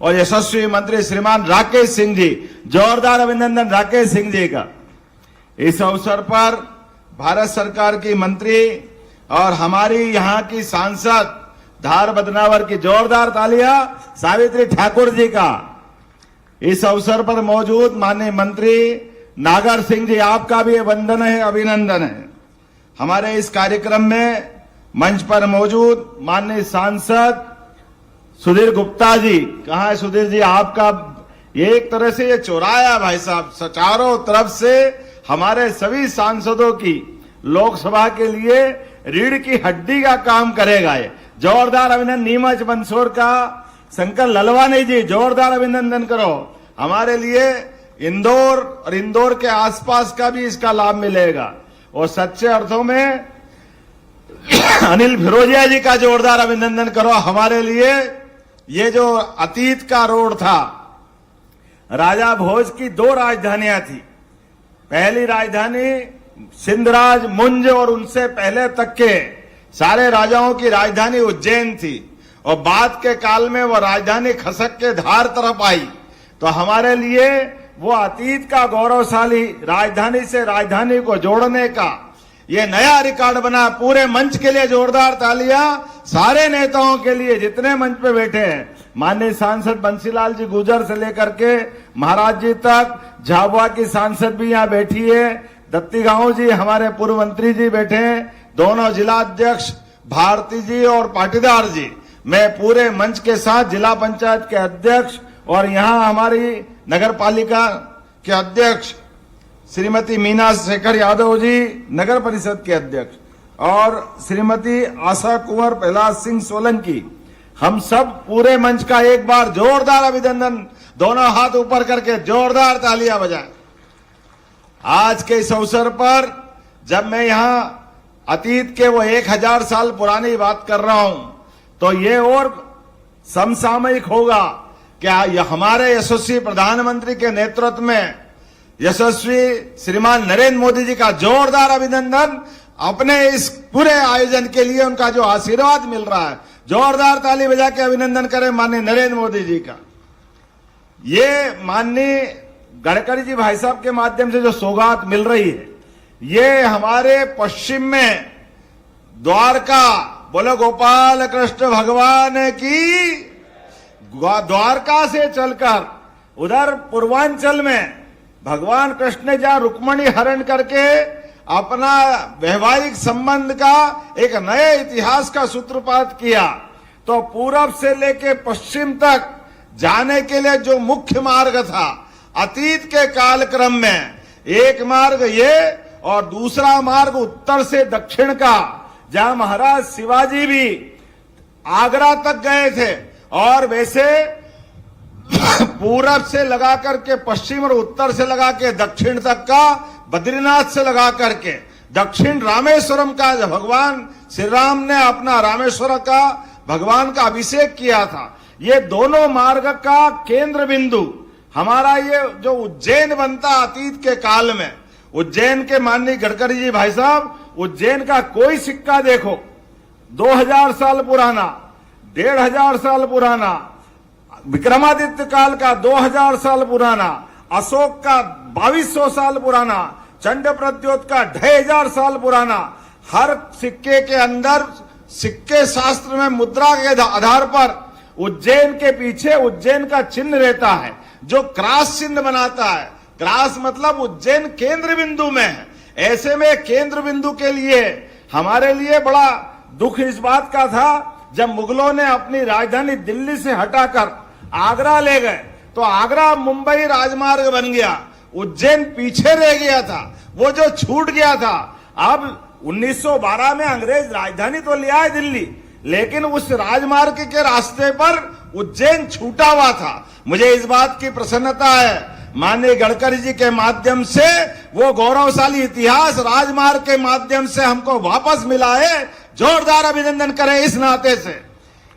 और यशस्वी मंत्री श्रीमान राकेश सिंह जी, जोरदार अभिनंदन राकेश सिंह जी का। इस अवसर पर भारत सरकार की मंत्री और हमारी यहाँ की सांसद धार बदनावर की जोरदार तालियां सावित्री ठाकुर जी का। इस अवसर पर मौजूद माननीय मंत्री नागर सिंह जी, आपका भी वंदन है, अभिनंदन है। हमारे इस कार्यक्रम में मंच पर मौजूद माननीय सांसद सुधीर गुप्ता जी, कहाँ है सुधीर जी? आपका एक तरह से ये चौराया भाई साहब, चारों तरफ से हमारे सभी सांसदों की लोकसभा के लिए रीढ़ की हड्डी का काम करेगा ये। जोरदार अभिनंदन। नीमच मंदसौर का शंकर ललवानी जी, जोरदार अभिनंदन करो। हमारे लिए इंदौर और इंदौर के आसपास का भी इसका लाभ मिलेगा। और सच्चे अर्थों में अनिल फिरोजिया जी का जोरदार अभिनंदन करो। हमारे लिए ये जो अतीत का रोड था, राजा भोज की 2 राजधानियां थी। पहली राजधानी सिंधराज, मुंज और उनसे पहले तक के सारे राजाओं की राजधानी उज्जैन थी। और बाद के काल में वो राजधानी खसक के धार तरफ आई। तो हमारे लिए वो अतीत का गौरवशाली राजधानी से राजधानी को जोड़ने का ये नया रिकॉर्ड बना। पूरे मंच के लिए जोरदार तालियां, सारे नेताओं के लिए जितने मंच पे बैठे हैं। माननीय सांसद बंसीलाल जी गुर्जर से लेकर के महाराज जी तक, झाबुआ की सांसद भी यहाँ बैठी है, दत्ती गांव जी हमारे पूर्व मंत्री जी बैठे हैं, दोनों जिला अध्यक्ष भारती जी और पाटीदार जी। मैं पूरे मंच के साथ जिला पंचायत के अध्यक्ष और यहाँ हमारी नगर पालिका के अध्यक्ष श्रीमती मीना शेखर यादव जी, नगर परिषद के अध्यक्ष, और श्रीमती आशा कुंवर प्रहलाद सिंह सोलंकी, हम सब पूरे मंच का एक बार जोरदार अभिनंदन, दोनों हाथ ऊपर करके जोरदार तालियां बजाएं। आज के इस अवसर पर जब मैं यहां अतीत के वो 1000 साल पुरानी बात कर रहा हूं, तो ये और समसामयिक होगा क्या हमारे यशस्वी प्रधानमंत्री के नेतृत्व में यशस्वी श्रीमान नरेंद्र मोदी जी का जोरदार अभिनंदन। अपने इस पूरे आयोजन के लिए उनका जो आशीर्वाद मिल रहा है, जोरदार ताली बजा के अभिनंदन करें माननीय नरेंद्र मोदी जी का। ये माननीय गडकरी जी भाई साहब के माध्यम से जो सौगात मिल रही है, ये हमारे पश्चिम में द्वारका, बोलो गोपाल कृष्ण भगवान की, द्वारका से चलकर उधर पूर्वांचल में भगवान कृष्ण ने जहां रुक्मणी हरण करके अपना वैवाहिक संबंध का एक नए इतिहास का सूत्रपात किया, तो पूरब से लेके पश्चिम तक जाने के लिए जो मुख्य मार्ग था, अतीत के कालक्रम में एक मार्ग ये और दूसरा मार्ग उत्तर से दक्षिण का, जहां महाराज शिवाजी भी आगरा तक गए थे और वैसे पूरब से लगा करके पश्चिम और उत्तर से लगा के दक्षिण तक का, बद्रीनाथ से लगा करके दक्षिण रामेश्वरम का, भगवान श्री राम ने अपना रामेश्वर का भगवान का अभिषेक किया था। ये दोनों मार्ग का केंद्र बिंदु हमारा ये जो उज्जैन बनता अतीत के काल में, उज्जैन के माननीय गडकरी जी भाई साहब, उज्जैन का कोई सिक्का देखो 2000 साल पुराना, 1500 साल पुराना, विक्रमादित्य काल का 2000 साल पुराना, अशोक का 2200 साल पुराना, चंड प्रद्योत का 2500 साल पुराना, हर सिक्के के अंदर सिक्के शास्त्र में मुद्रा के आधार पर उज्जैन के पीछे उज्जैन का चिन्ह रहता है, जो क्रॉस चिन्ह बनाता है। क्रॉस मतलब उज्जैन केंद्र बिंदु में है। ऐसे में केंद्र बिंदु के लिए हमारे लिए बड़ा दुख इस बात का था जब मुगलों ने अपनी राजधानी दिल्ली से हटाकर आगरा ले गए, तो आगरा मुंबई राजमार्ग बन गया, उज्जैन पीछे रह गया था, वो जो छूट गया था। अब 1912 में अंग्रेज राजधानी तो ले आए दिल्ली, लेकिन उस राजमार्ग के रास्ते पर उज्जैन छूटा हुआ था। मुझे इस बात की प्रसन्नता है माननीय गडकरी जी के माध्यम से वो गौरवशाली इतिहास राजमार्ग के माध्यम से हमको वापस मिला है। जोरदार अभिनंदन करें इस नाते से।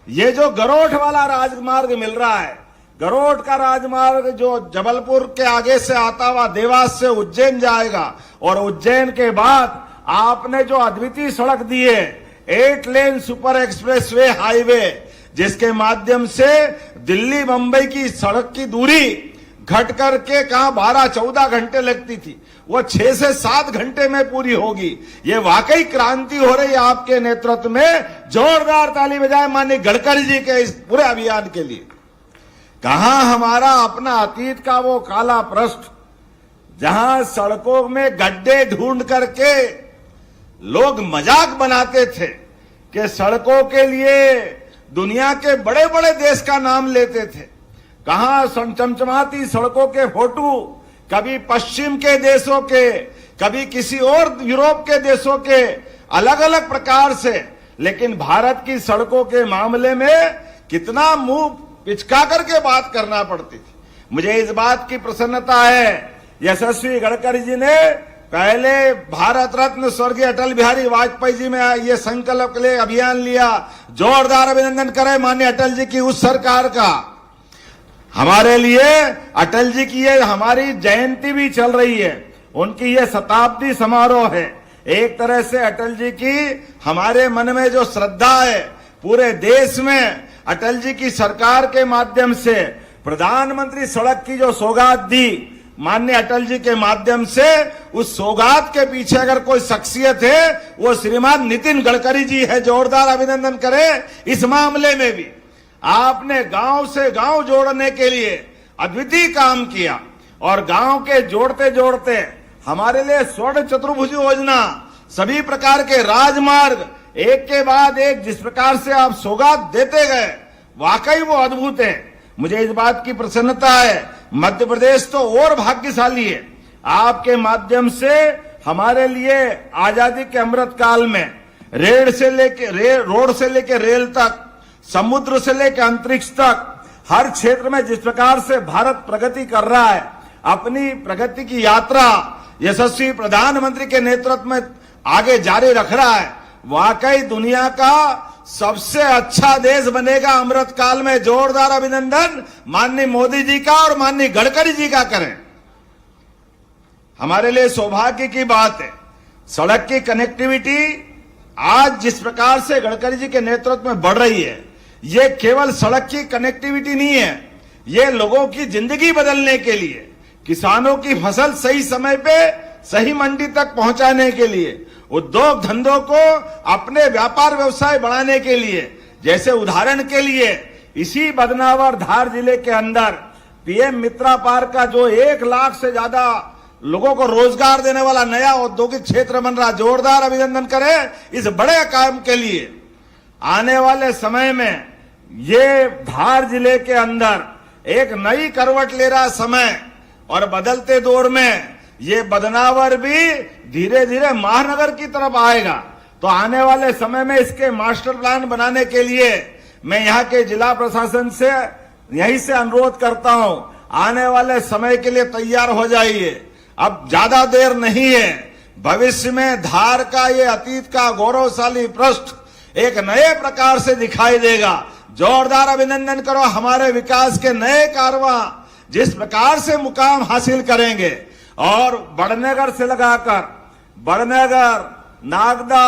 ये जो गरोठ वाला राजमार्ग मिल रहा है, गरोठ का राजमार्ग जो जबलपुर के आगे से आता हुआ देवास से उज्जैन जाएगा, और उज्जैन के बाद आपने जो अद्वितीय सड़क दी है 8 लेन सुपर एक्सप्रेस वे हाईवे, जिसके माध्यम से दिल्ली मुंबई की सड़क की दूरी घट करके कहां 12-14 घंटे लगती थी, वो 6 से 7 घंटे में पूरी होगी। ये वाकई क्रांति हो रही है आपके नेतृत्व में। जोरदार ताली बजाएं माननीय गडकरी जी के इस पूरे अभियान के लिए। कहां हमारा अपना अतीत का वो काला पृष्ठ, जहां सड़कों में गड्ढे ढूंढ करके लोग मजाक बनाते थे कि सड़कों के लिए दुनिया के बड़े बड़े देश का नाम लेते थे। कहां चमचमाती सड़कों के फोटो कभी पश्चिम के देशों के, कभी किसी और यूरोप के देशों के, अलग अलग प्रकार से। लेकिन भारत की सड़कों के मामले में कितना मुंह पिचका करके बात करना पड़ती थी। मुझे इस बात की प्रसन्नता है यशस्वी गडकरी जी ने पहले भारत रत्न स्वर्गीय अटल बिहारी वाजपेयी जी में ये संकल्प के लिए अभियान लिया। जोरदार अभिनंदन करें माननीय अटल जी की उस सरकार का। हमारे लिए अटल जी की ये हमारी जयंती भी चल रही है, उनकी ये शताब्दी समारोह है। एक तरह से अटल जी की हमारे मन में जो श्रद्धा है, पूरे देश में अटल जी की सरकार के माध्यम से प्रधानमंत्री सड़क की जो सौगात दी माननीय अटल जी के माध्यम से, उस सौगात के पीछे अगर कोई शख्सियत है वो श्रीमान नितिन गडकरी जी है। जोरदार अभिनंदन करें इस मामले में भी। आपने गांव से गांव जोड़ने के लिए अद्वितीय काम किया, और गांव के जोड़ते जोड़ते हमारे लिए स्वर्ण चतुर्भुज योजना, सभी प्रकार के राजमार्ग एक के बाद एक जिस प्रकार से आप सौगात देते गए, वाकई वो अद्भुत है। मुझे इस बात की प्रसन्नता है, मध्य प्रदेश तो और भाग्यशाली है। आपके माध्यम से हमारे लिए आजादी के अमृत काल में रोड से लेके रेल तक, समुद्र से लेकर अंतरिक्ष तक, हर क्षेत्र में जिस प्रकार से भारत प्रगति कर रहा है, अपनी प्रगति की यात्रा यशस्वी प्रधानमंत्री के नेतृत्व में आगे जारी रख रहा है, वाकई दुनिया का सबसे अच्छा देश बनेगा अमृत काल में। जोरदार अभिनंदन माननीय मोदी जी का और माननीय गडकरी जी का करें। हमारे लिए सौभाग्य की बात है, सड़क की कनेक्टिविटी आज जिस प्रकार से गडकरी जी के नेतृत्व में बढ़ रही है, ये केवल सड़क की कनेक्टिविटी नहीं है, ये लोगों की जिंदगी बदलने के लिए, किसानों की फसल सही समय पे सही मंडी तक पहुंचाने के लिए, उद्योग धंधों को अपने व्यापार व्यवसाय बढ़ाने के लिए। जैसे उदाहरण के लिए इसी बदनावर धार जिले के अंदर पीएम मित्रा पार्क का जो 1 लाख से ज्यादा लोगों को रोजगार देने वाला नया औद्योगिक क्षेत्र बन रहा। जोरदार अभिनंदन करें इस बड़े काम के लिए। आने वाले समय में ये धार जिले के अंदर एक नई करवट ले रहा समय, और बदलते दौर में ये बदनावर भी धीरे धीरे महानगर की तरफ आएगा। तो आने वाले समय में इसके मास्टर प्लान बनाने के लिए मैं यहाँ के जिला प्रशासन से यहीं से अनुरोध करता हूं, आने वाले समय के लिए तैयार हो जाइए। अब ज्यादा देर नहीं है। भविष्य में धार का ये अतीत का गौरवशाली पृष्ठ एक नए प्रकार से दिखाई देगा। जोरदार अभिनंदन करो हमारे विकास के नए कारवां जिस प्रकार से मुकाम हासिल करेंगे। और बड़नगर से लगाकर बड़नगर, नागदा,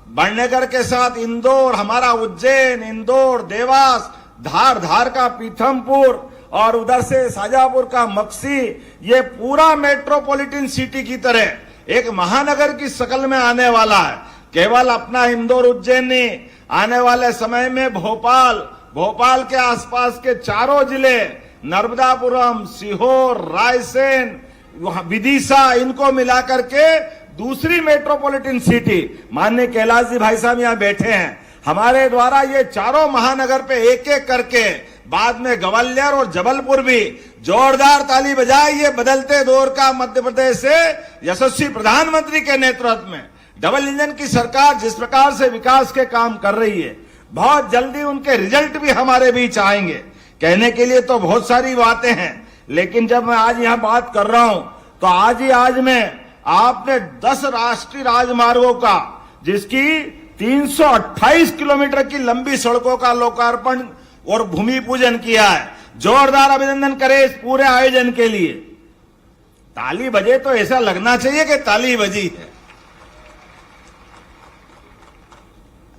बड़नगर के साथ इंदौर, हमारा उज्जैन, इंदौर, देवास, धार का पीथमपुर और उधर से शाजापुर का मक्सी, ये पूरा मेट्रोपॉलिटन सिटी की तरह एक महानगर की शक्ल में आने वाला है। केवल अपना इंदौर, उज्जैन नहीं, आने वाले समय में भोपाल के आसपास के चारों जिले, नर्मदापुरम, सीहोर, रायसेन, विदिशा, इनको मिलाकर के दूसरी मेट्रोपॉलिटन सिटी, माननीय कैलाश जी भाई साहब यहाँ बैठे हैं, हमारे द्वारा ये चारों महानगर पे एक एक करके, बाद में ग्वालियर और जबलपुर भी, जोरदार ताली बजाए। ये बदलते दौर का मध्य प्रदेश से यशस्वी प्रधानमंत्री के नेतृत्व में डबल इंजन की सरकार जिस प्रकार से विकास के काम कर रही है, बहुत जल्दी उनके रिजल्ट भी हमारे बीच आएंगे। कहने के लिए तो बहुत सारी बातें हैं, लेकिन जब मैं आज यहाँ बात कर रहा हूं तो आज में आपने 10 राष्ट्रीय राजमार्गों का, जिसकी 328 किलोमीटर की लंबी सड़कों का लोकार्पण और भूमि पूजन किया है। जोरदार अभिनंदन करें इस पूरे आयोजन के लिए। ताली बजे तो ऐसा लगना चाहिए कि ताली बजी है।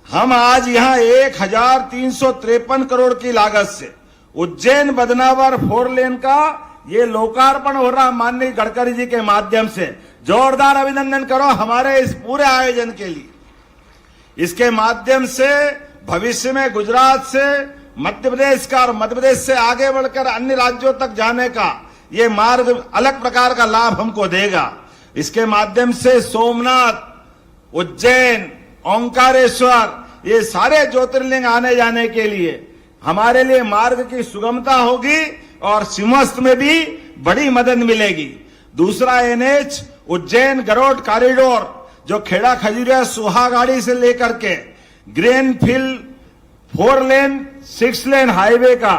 हम आज यहां 1353 करोड़ की लागत से उज्जैन बदनावर 4 लेन का ये लोकार्पण हो रहा, माननीय गडकरी जी के माध्यम से। जोरदार अभिनंदन करो हमारे इस पूरे आयोजन के लिए। इसके माध्यम से भविष्य में गुजरात से मध्य प्रदेश का और मध्य प्रदेश से आगे बढ़कर अन्य राज्यों तक जाने का ये मार्ग अलग प्रकार का लाभ हमको देगा। इसके माध्यम से सोमनाथ, उज्जैन, ओंकारेश्वर, ये सारे ज्योतिर्लिंग आने जाने के लिए हमारे लिए मार्ग की सुगमता होगी और सिंहस्थ में भी बड़ी मदद मिलेगी। दूसरा NH उज्जैन गरुड़ कॉरिडोर, जो खेड़ा खजुरिया सुहागाड़ी से लेकर के ग्रीनफील्ड 4 लेन 6 लेन हाईवे का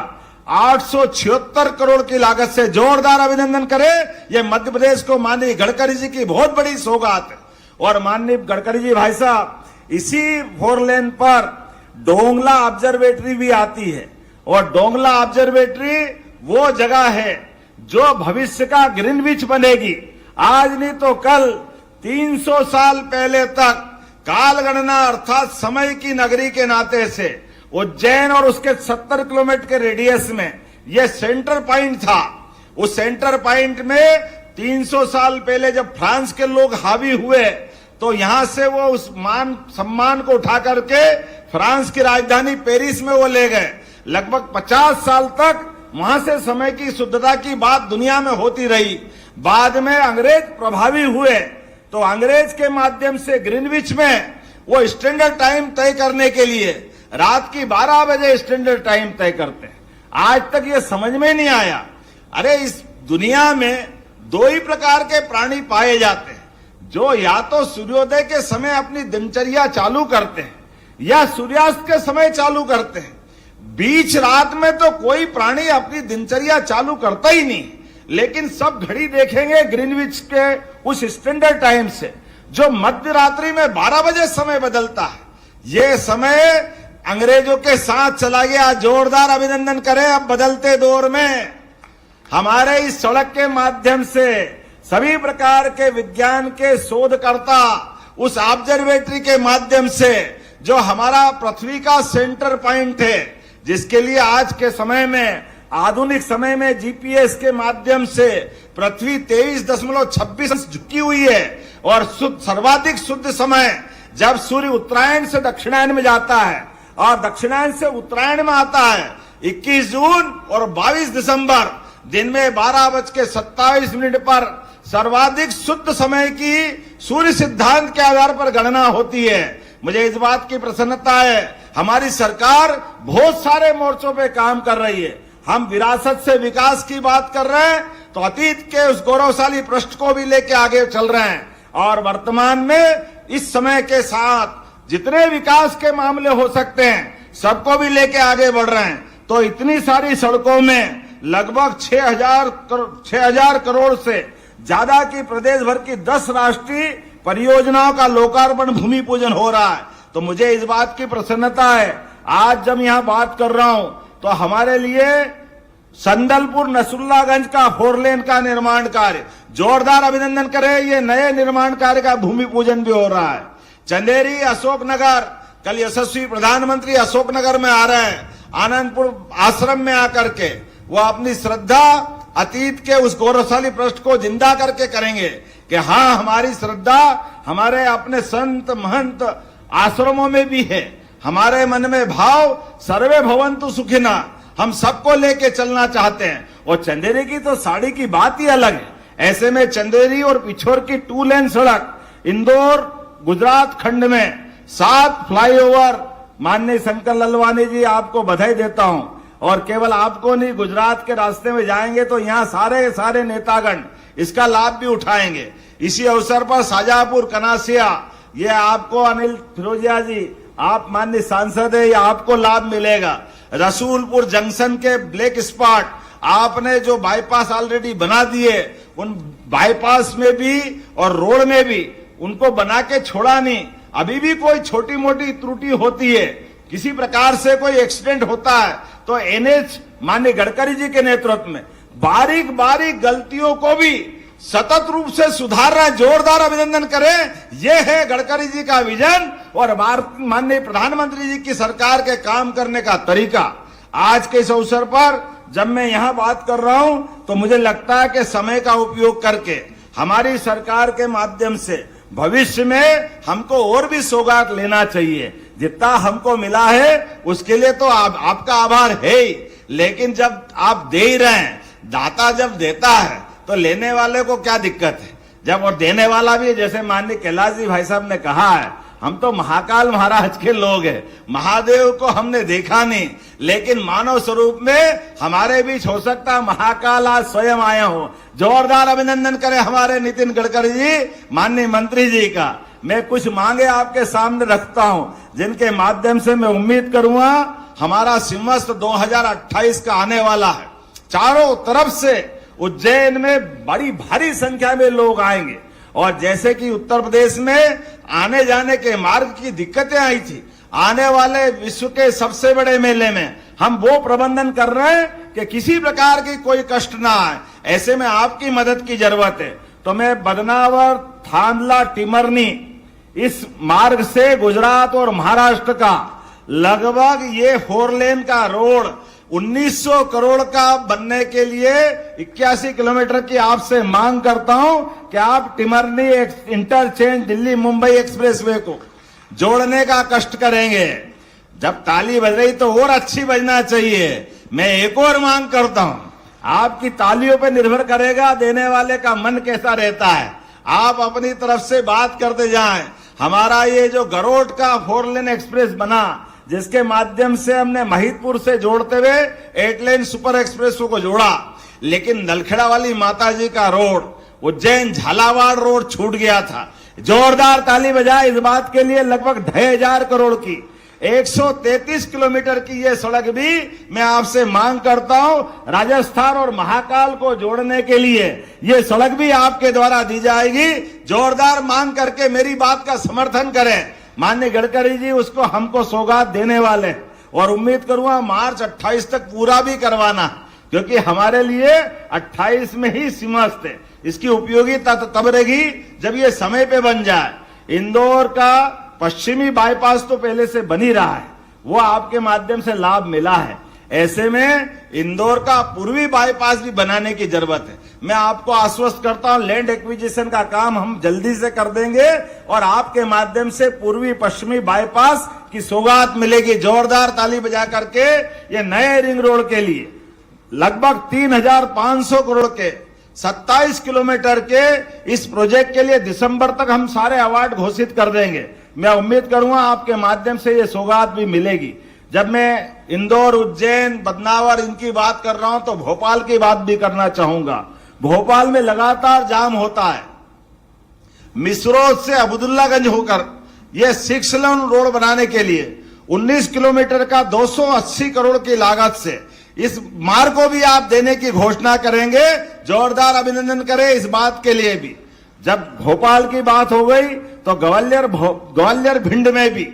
876 करोड़ की लागत से, जोरदार अभिनंदन करें। यह मध्य प्रदेश को माननीय गडकरी जी की बहुत बड़ी सौगात है। और माननीय गडकरी जी भाई साहब, इसी 4 लेन पर डोंगला ऑब्जर्वेटरी भी आती है। और डोंगला ऑब्जर्वेटरी वो जगह है जो भविष्य का ग्रीनविच बनेगी। आज नहीं तो कल 300 साल पहले तक कालगणना अर्थात समय की नगरी के नाते से उज्जैन और उसके 70 किलोमीटर के रेडियस में यह सेंटर पॉइंट था। उस सेंटर पॉइंट में 300 साल पहले जब फ्रांस के लोग हावी हुए तो यहां से वो उस मान सम्मान को उठा करके फ्रांस की राजधानी पेरिस में वो ले गए। लगभग 50 साल तक वहां से समय की शुद्धता की बात दुनिया में होती रही। बाद में अंग्रेज प्रभावी हुए तो अंग्रेज के माध्यम से ग्रीनविच में वो स्टैंडर्ड टाइम तय करने के लिए रात की 12 बजे स्टैंडर्ड टाइम तय करते हैं। आज तक ये समझ में नहीं आया। अरे इस दुनिया में 2 ही प्रकार के प्राणी पाए जाते हैं, जो या तो सूर्योदय के समय अपनी दिनचर्या चालू करते हैं या सूर्यास्त के समय चालू करते हैं। बीच रात में तो कोई प्राणी अपनी दिनचर्या चालू करता ही नहीं। लेकिन सब घड़ी देखेंगे ग्रीनविच के उस स्टैंडर्ड टाइम से, जो मध्य रात्रि में 12 बजे समय बदलता है। ये समय अंग्रेजों के साथ चला गया। जोरदार अभिनंदन करें। अब बदलते दौर में हमारे इस सड़क के माध्यम से सभी प्रकार के विज्ञान के शोधकर्ता उस ऑब्जर्वेटरी के माध्यम से, जो हमारा पृथ्वी का सेंटर पॉइंट है, जिसके लिए आज के समय में आधुनिक समय में जीपीएस के माध्यम से पृथ्वी 23.26 झुकी हुई है। और सर्वाधिक शुद्ध समय जब सूर्य उत्तरायण से दक्षिणायन में जाता है और दक्षिणायन से उत्तरायण में आता है। 21 जून और 22 दिसंबर दिन में 12:27 पर सर्वाधिक शुद्ध समय की सूर्य सिद्धांत के आधार पर गणना होती है। मुझे इस बात की प्रसन्नता है, हमारी सरकार बहुत सारे मोर्चों पे काम कर रही है। हम विरासत से विकास की बात कर रहे हैं तो अतीत के उस गौरवशाली पृष्ठ को भी लेके आगे चल रहे हैं और वर्तमान में इस समय के साथ जितने विकास के मामले हो सकते हैं सबको भी लेके आगे बढ़ रहे हैं। तो इतनी सारी सड़कों में लगभग 6,000 करोड़ से ज्यादा की प्रदेश भर की 10 राष्ट्रीय परियोजनाओं का लोकार्पण भूमि पूजन हो रहा है। तो मुझे इस बात की प्रसन्नता है, आज जब यहां बात कर रहा हूं तो हमारे लिए संदलपुर नसरुल्लागंज का 4 लेन का निर्माण कार्य, जोरदार अभिनंदन करें, ये नए निर्माण कार्य का भूमि पूजन भी हो रहा है। चंदेरी अशोकनगर, कल यशस्वी प्रधानमंत्री अशोकनगर में आ रहे हैं, आनंदपुर आश्रम में आकर के वो अपनी श्रद्धा अतीत के उस गौरवशाली पृष्ठ को जिंदा करके करेंगे कि हाँ, हमारी श्रद्धा हमारे अपने संत महंत आश्रमों में भी है, हमारे मन में भाव सर्वे भवन्तु सुखिना, हम सबको लेके चलना चाहते हैं। और चंदेरी की तो साड़ी की बात ही अलग है। ऐसे में चंदेरी और पिछोर की 2 लेन सड़क, इंदौर गुजरात खंड में 7 फ्लाईओवर, माननीय शंकर ललवानी जी आपको बधाई देता हूं। और केवल आपको नहीं, गुजरात के रास्ते में जाएंगे तो यहाँ सारे नेतागण इसका लाभ भी उठाएंगे। इसी अवसर पर शाहजहांपुर कनासिया, ये आपको अनिल फिरोजिया जी, आप माननीय सांसद है, ये आपको लाभ मिलेगा। रसूलपुर जंक्शन के ब्लैक स्पॉट, आपने जो बाईपास ऑलरेडी बना दिए, उन बाईपास में भी और रोड में भी उनको बना के छोड़ा नहीं। अभी भी कोई छोटी मोटी त्रुटि होती है, किसी प्रकार से कोई एक्सीडेंट होता है तो एनएच माननीय गडकरी जी के नेतृत्व में बारीक बारीक गलतियों को भी सतत रूप से सुधारना, जोरदार अभिनंदन करें। यह है गडकरी जी का विजन और माननीय प्रधानमंत्री जी की सरकार के काम करने का तरीका। आज के इस अवसर पर जब मैं यहां बात कर रहा हूं तो मुझे लगता है कि समय का उपयोग करके हमारी सरकार के माध्यम से भविष्य में हमको और भी सौगात लेना चाहिए। जितना हमको मिला है उसके लिए तो आपका आभार है ही, लेकिन जब आप दे ही रहे हैं, दाता जब देता है तो लेने वाले को क्या दिक्कत है, जब और देने वाला भी, जैसे माननीय कैलाश जी भाई साहब ने कहा है, हम तो महाकाल महाराज के लोग हैं, महादेव को हमने देखा नहीं, लेकिन मानव स्वरूप में हमारे बीच हो सकता महाकाल आज स्वयं आए हो। जोरदार अभिनंदन करें हमारे नितिन गडकरी जी, माननीय मंत्री जी का। मैं कुछ मांगे आपके सामने रखता हूं, जिनके माध्यम से मैं उम्मीद करूंगा हमारा सिंहस्थ 2028 का आने वाला है। चारों तरफ से उज्जैन में बड़ी भारी संख्या में लोग आएंगे और जैसे कि उत्तर प्रदेश में आने जाने के मार्ग की दिक्कतें आई थी, आने वाले विश्व के सबसे बड़े मेले में हम वो प्रबंधन कर रहे हैं कि किसी प्रकार की कोई कष्ट ना आए। ऐसे में आपकी मदद की जरूरत है। तो मैं बदनावर, थांदला, टिमरनी, इस मार्ग से गुजरात और महाराष्ट्र का लगभग ये 4 लेन का रोड 1900 करोड़ का बनने के लिए 81 किलोमीटर की आपसे मांग करता हूं कि आप टिमरनी इंटरचेंज दिल्ली मुंबई एक्सप्रेसवे को जोड़ने का कष्ट करेंगे। जब ताली बज रही तो और अच्छी बजना चाहिए। मैं एक और मांग करता हूं, आपकी तालियों पे निर्भर करेगा देने वाले का मन कैसा रहता है। आप अपनी तरफ से बात करते जाएं। हमारा ये जो गरोट का 4 लेन एक्सप्रेस बना, जिसके माध्यम से हमने महिदपुर से जोड़ते हुए 8 लेन सुपर एक्सप्रेस को जोड़ा, लेकिन नलखेड़ा वाली माता जी का रोड, उज्जैन झालावाड़ रोड छूट गया था। जोरदार ताली बजाए इस बात के लिए। लगभग 2,500 करोड़ की 133 किलोमीटर की ये सड़क भी मैं आपसे मांग करता हूं, राजस्थान और महाकाल को जोड़ने के लिए ये सड़क भी आपके द्वारा दी जाएगी। जोरदार मांग करके मेरी बात का समर्थन करें। माननीय गडकरी जी उसको हमको सौगात देने वाले हैं और उम्मीद करूंगा मार्च 28 तक पूरा भी करवाना, क्योंकि हमारे लिए 28 में ही सिंहस्थ है। इसकी उपयोगिता तब रहेगी जब ये समय पे बन जाए। इंदौर का पश्चिमी बाईपास तो पहले से बन ही रहा है, वो आपके माध्यम से लाभ मिला है। ऐसे में इंदौर का पूर्वी बाईपास भी बनाने की जरूरत है। मैं आपको आश्वस्त करता हूं, लैंड एक्विजिशन का काम हम जल्दी से कर देंगे और आपके माध्यम से पूर्वी पश्चिमी बाईपास की सौगात मिलेगी। जोरदार ताली बजा करके ये नए रिंग रोड के लिए लगभग 3,500 करोड़ के 27 किलोमीटर के इस प्रोजेक्ट के लिए दिसंबर तक हम सारे अवार्ड घोषित कर देंगे। मैं उम्मीद करूंगा आपके माध्यम से ये सौगात भी मिलेगी। जब मैं इंदौर, उज्जैन, बदनावर इनकी बात कर रहा हूं तो भोपाल की बात भी करना चाहूंगा। भोपाल में लगातार जाम होता है। मिसरोद से अब्दुल्लागंज होकर यह 6 लेन रोड बनाने के लिए 19 किलोमीटर का 280 करोड़ की लागत से इस मार्ग को भी आप देने की घोषणा करेंगे। जोरदार अभिनंदन करें इस बात के लिए भी। जब भोपाल की बात हो गई तो ग्वालियर भिंड में भी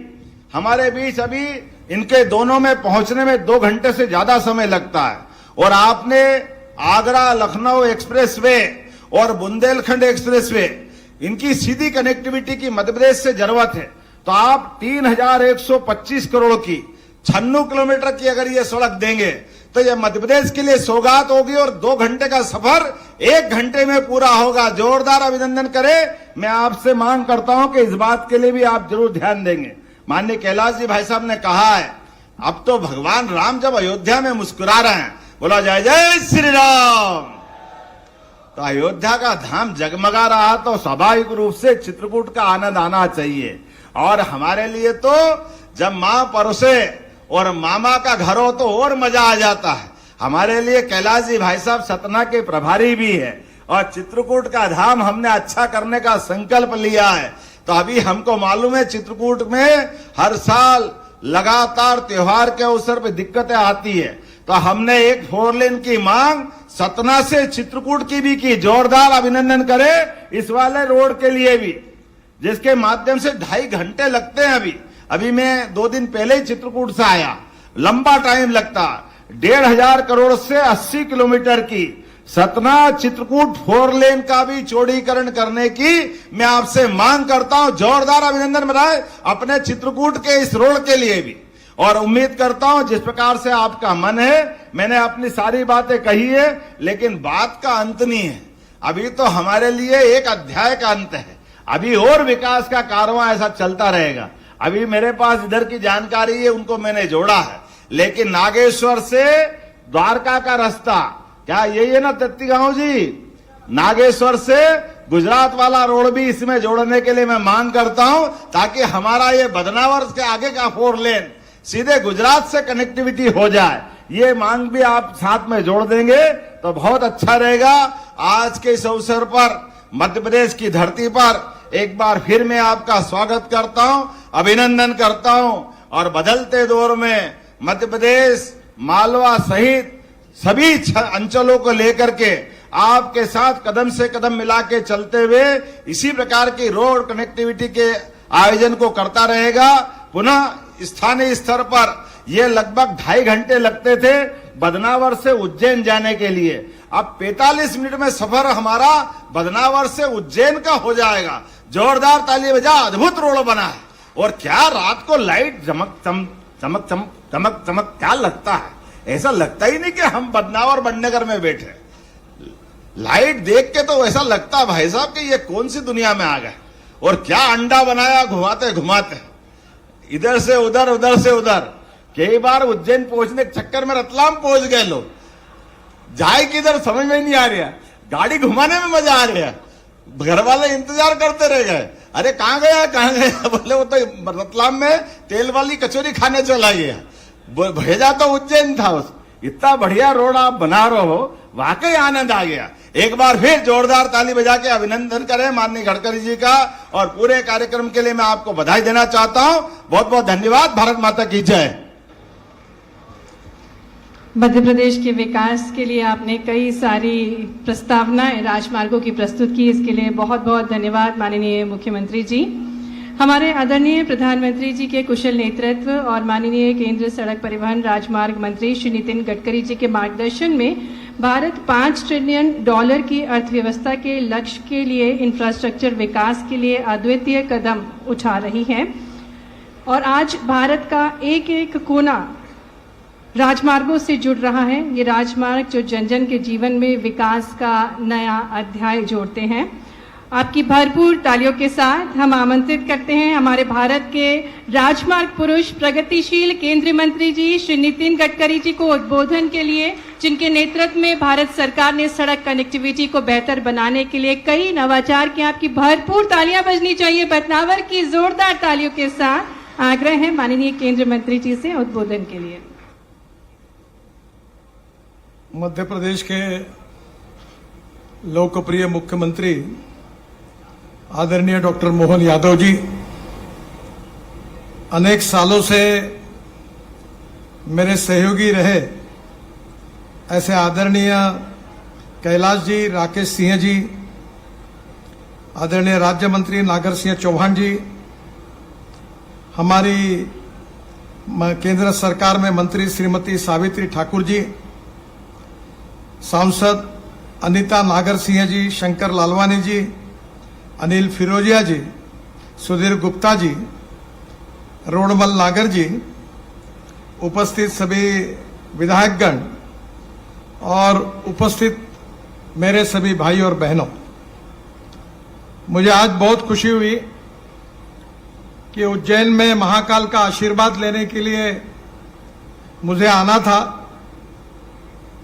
हमारे बीच अभी इनके दोनों में पहुंचने में 2 घंटे से ज्यादा समय लगता है। और आपने आगरा लखनऊ एक्सप्रेसवे और बुंदेलखंड एक्सप्रेसवे इनकी सीधी कनेक्टिविटी की मध्य प्रदेश से जरूरत है, तो आप 3125 करोड़ की 96 किलोमीटर की अगर ये सड़क देंगे तो ये मध्य प्रदेश के लिए सौगात होगी और 2 घंटे का सफर 1 घंटे में पूरा होगा। जोरदार अभिनंदन करें। मैं आपसे मांग करता हूं कि इस बात के लिए भी आप जरूर ध्यान देंगे। माननीय कैलाश जी भाई साहब ने कहा है, अब तो भगवान राम जब अयोध्या में मुस्कुरा रहे हैं, बोला जय जय श्री राम, तो अयोध्या का धाम जगमगा रहा तो स्वाभाविक रूप से चित्रकूट का आनंद आना चाहिए। और हमारे लिए तो जब मां परोसे और मामा का घर हो तो और मजा आ जाता है। हमारे लिए कैलाश जी भाई साहब सतना के प्रभारी भी है और चित्रकूट का धाम हमने अच्छा करने का संकल्प लिया है। तो अभी हमको मालूम है चित्रकूट में हर साल लगातार त्योहार के अवसर पर दिक्कतें आती है, तो हमने एक 4 लेन की मांग सतना से चित्रकूट की भी की। जोरदार अभिनंदन करें इस वाले रोड के लिए भी, जिसके माध्यम से 2.5 घंटे लगते हैं। अभी मैं 2 दिन पहले ही चित्रकूट से आया, लंबा टाइम लगता। 1,500 करोड़ से 80 किलोमीटर की सतना चित्रकूट 4 लेन का भी चौड़ीकरण करने की मैं आपसे मांग करता हूं। जोरदार अभिनंदन बनाए अपने चित्रकूट के इस रोड के लिए भी। और उम्मीद करता हूं जिस प्रकार से आपका मन है, मैंने अपनी सारी बातें कही है, लेकिन बात का अंत नहीं है। अभी तो हमारे लिए एक अध्याय का अंत है, अभी और विकास का कारवां ऐसा चलता रहेगा। अभी मेरे पास इधर की जानकारी है, उनको मैंने जोड़ा है, लेकिन नागेश्वर से द्वारका का रास्ता, क्या यही है ना तत्ती गांव जी, नागेश्वर से गुजरात वाला रोड भी इसमें जोड़ने के लिए मैं मांग करता हूं, ताकि हमारा ये बदनावर के आगे का 4 लेन सीधे गुजरात से कनेक्टिविटी हो जाए। ये मांग भी आप साथ में जोड़ देंगे तो बहुत अच्छा रहेगा। आज के इस अवसर पर मध्य प्रदेश की धरती पर एक बार फिर मैं आपका स्वागत करता हूं, अभिनंदन करता हूं। और बदलते दौर में मध्य प्रदेश मालवा सहित सभी अंचलों को लेकर के आपके साथ कदम से कदम मिला के चलते हुए इसी प्रकार की रोड कनेक्टिविटी के आयोजन को करता रहेगा। पुनः स्थानीय स्तर पर यह लगभग 2.5 घंटे लगते थे बदनावर से उज्जैन जाने के लिए, अब 45 मिनट में सफर हमारा बदनावर से उज्जैन का हो जाएगा। जोरदार ताली बजा, अद्भुत रोड बना है। और क्या रात को लाइट चमक चमक चमक चमक चमक क्या लगता है, ऐसा लगता ही नहीं कि हम बदनावर बड़नगर में बैठे। लाइट देख के तो ऐसा लगता भाई साहब कि ये कौन सी दुनिया में आ गए। और क्या अंडा बनाया घुमाते घुमाते, इधर से उधर उधर से उधर। कई बार उज्जैन पहुंचने के चक्कर में रतलाम पहुंच गए लोग, जाए किधर समझ में नहीं आ रहा, गाड़ी घुमाने में मजा आ रहा। घर वाले इंतजार करते रह गए, अरे कहां गया कहां गया, बोले वो तो रतलाम में तेल वाली कचौरी खाने चला गया, भेजा तो उज्जैन था। इतना बढ़िया रोड आप बना रहे हो, वाकई आनंद आ गया। एक बार फिर जोरदार ताली बजा के अभिनंदन करें माननीय गडकरी जी का, और पूरे कार्यक्रम के लिए मैं आपको बधाई देना चाहता हूं। बहुत बहुत धन्यवाद। भारत माता की जय। मध्य प्रदेश के विकास के लिए आपने कई सारी प्रस्तावनाएं राजमार्गों की प्रस्तुत की, इसके लिए बहुत बहुत धन्यवाद माननीय मुख्यमंत्री जी। हमारे आदरणीय प्रधानमंत्री जी के कुशल नेतृत्व और माननीय केंद्र सड़क परिवहन राजमार्ग मंत्री श्री नितिन गडकरी जी के मार्गदर्शन में भारत $5 ट्रिलियन की अर्थव्यवस्था के लक्ष्य के लिए इंफ्रास्ट्रक्चर विकास के लिए अद्वितीय कदम उठा रही है। और आज भारत का एक एक कोना राजमार्गों से जुड़ रहा है। ये राजमार्ग जो जन जन के जीवन में विकास का नया अध्याय जोड़ते हैं। आपकी भरपूर तालियों के साथ हम आमंत्रित करते हैं हमारे भारत के राजमार्ग पुरुष प्रगतिशील केंद्रीय मंत्री जी श्री नितिन गडकरी जी को उद्बोधन के लिए, जिनके नेतृत्व में भारत सरकार ने सड़क कनेक्टिविटी को बेहतर बनाने के लिए कई नवाचार किए। आपकी भरपूर तालियां बजनी चाहिए बदनावर की जोरदार तालियों के साथ। आग्रह है माननीय केंद्रीय मंत्री जी से उद्बोधन के लिए। मध्य प्रदेश के लोकप्रिय मुख्यमंत्री आदरणीय डॉक्टर मोहन यादव जी अनेक सालों से मेरे सहयोगी रहे। ऐसे आदरणीय कैलाश जी, राकेश सिंह जी, आदरणीय राज्य मंत्री नागर सिंह चौहान जी, हमारी केंद्र सरकार में मंत्री श्रीमती सावित्री ठाकुर जी, सांसद अनीता नागर सिंह जी, शंकर लालवानी जी, अनिल फिरोजिया जी, सुधीर गुप्ता जी, रोडमल नागर जी, उपस्थित सभी विधायकगण और उपस्थित मेरे सभी भाई और बहनों, मुझे आज बहुत खुशी हुई कि उज्जैन में महाकाल का आशीर्वाद लेने के लिए मुझे आना था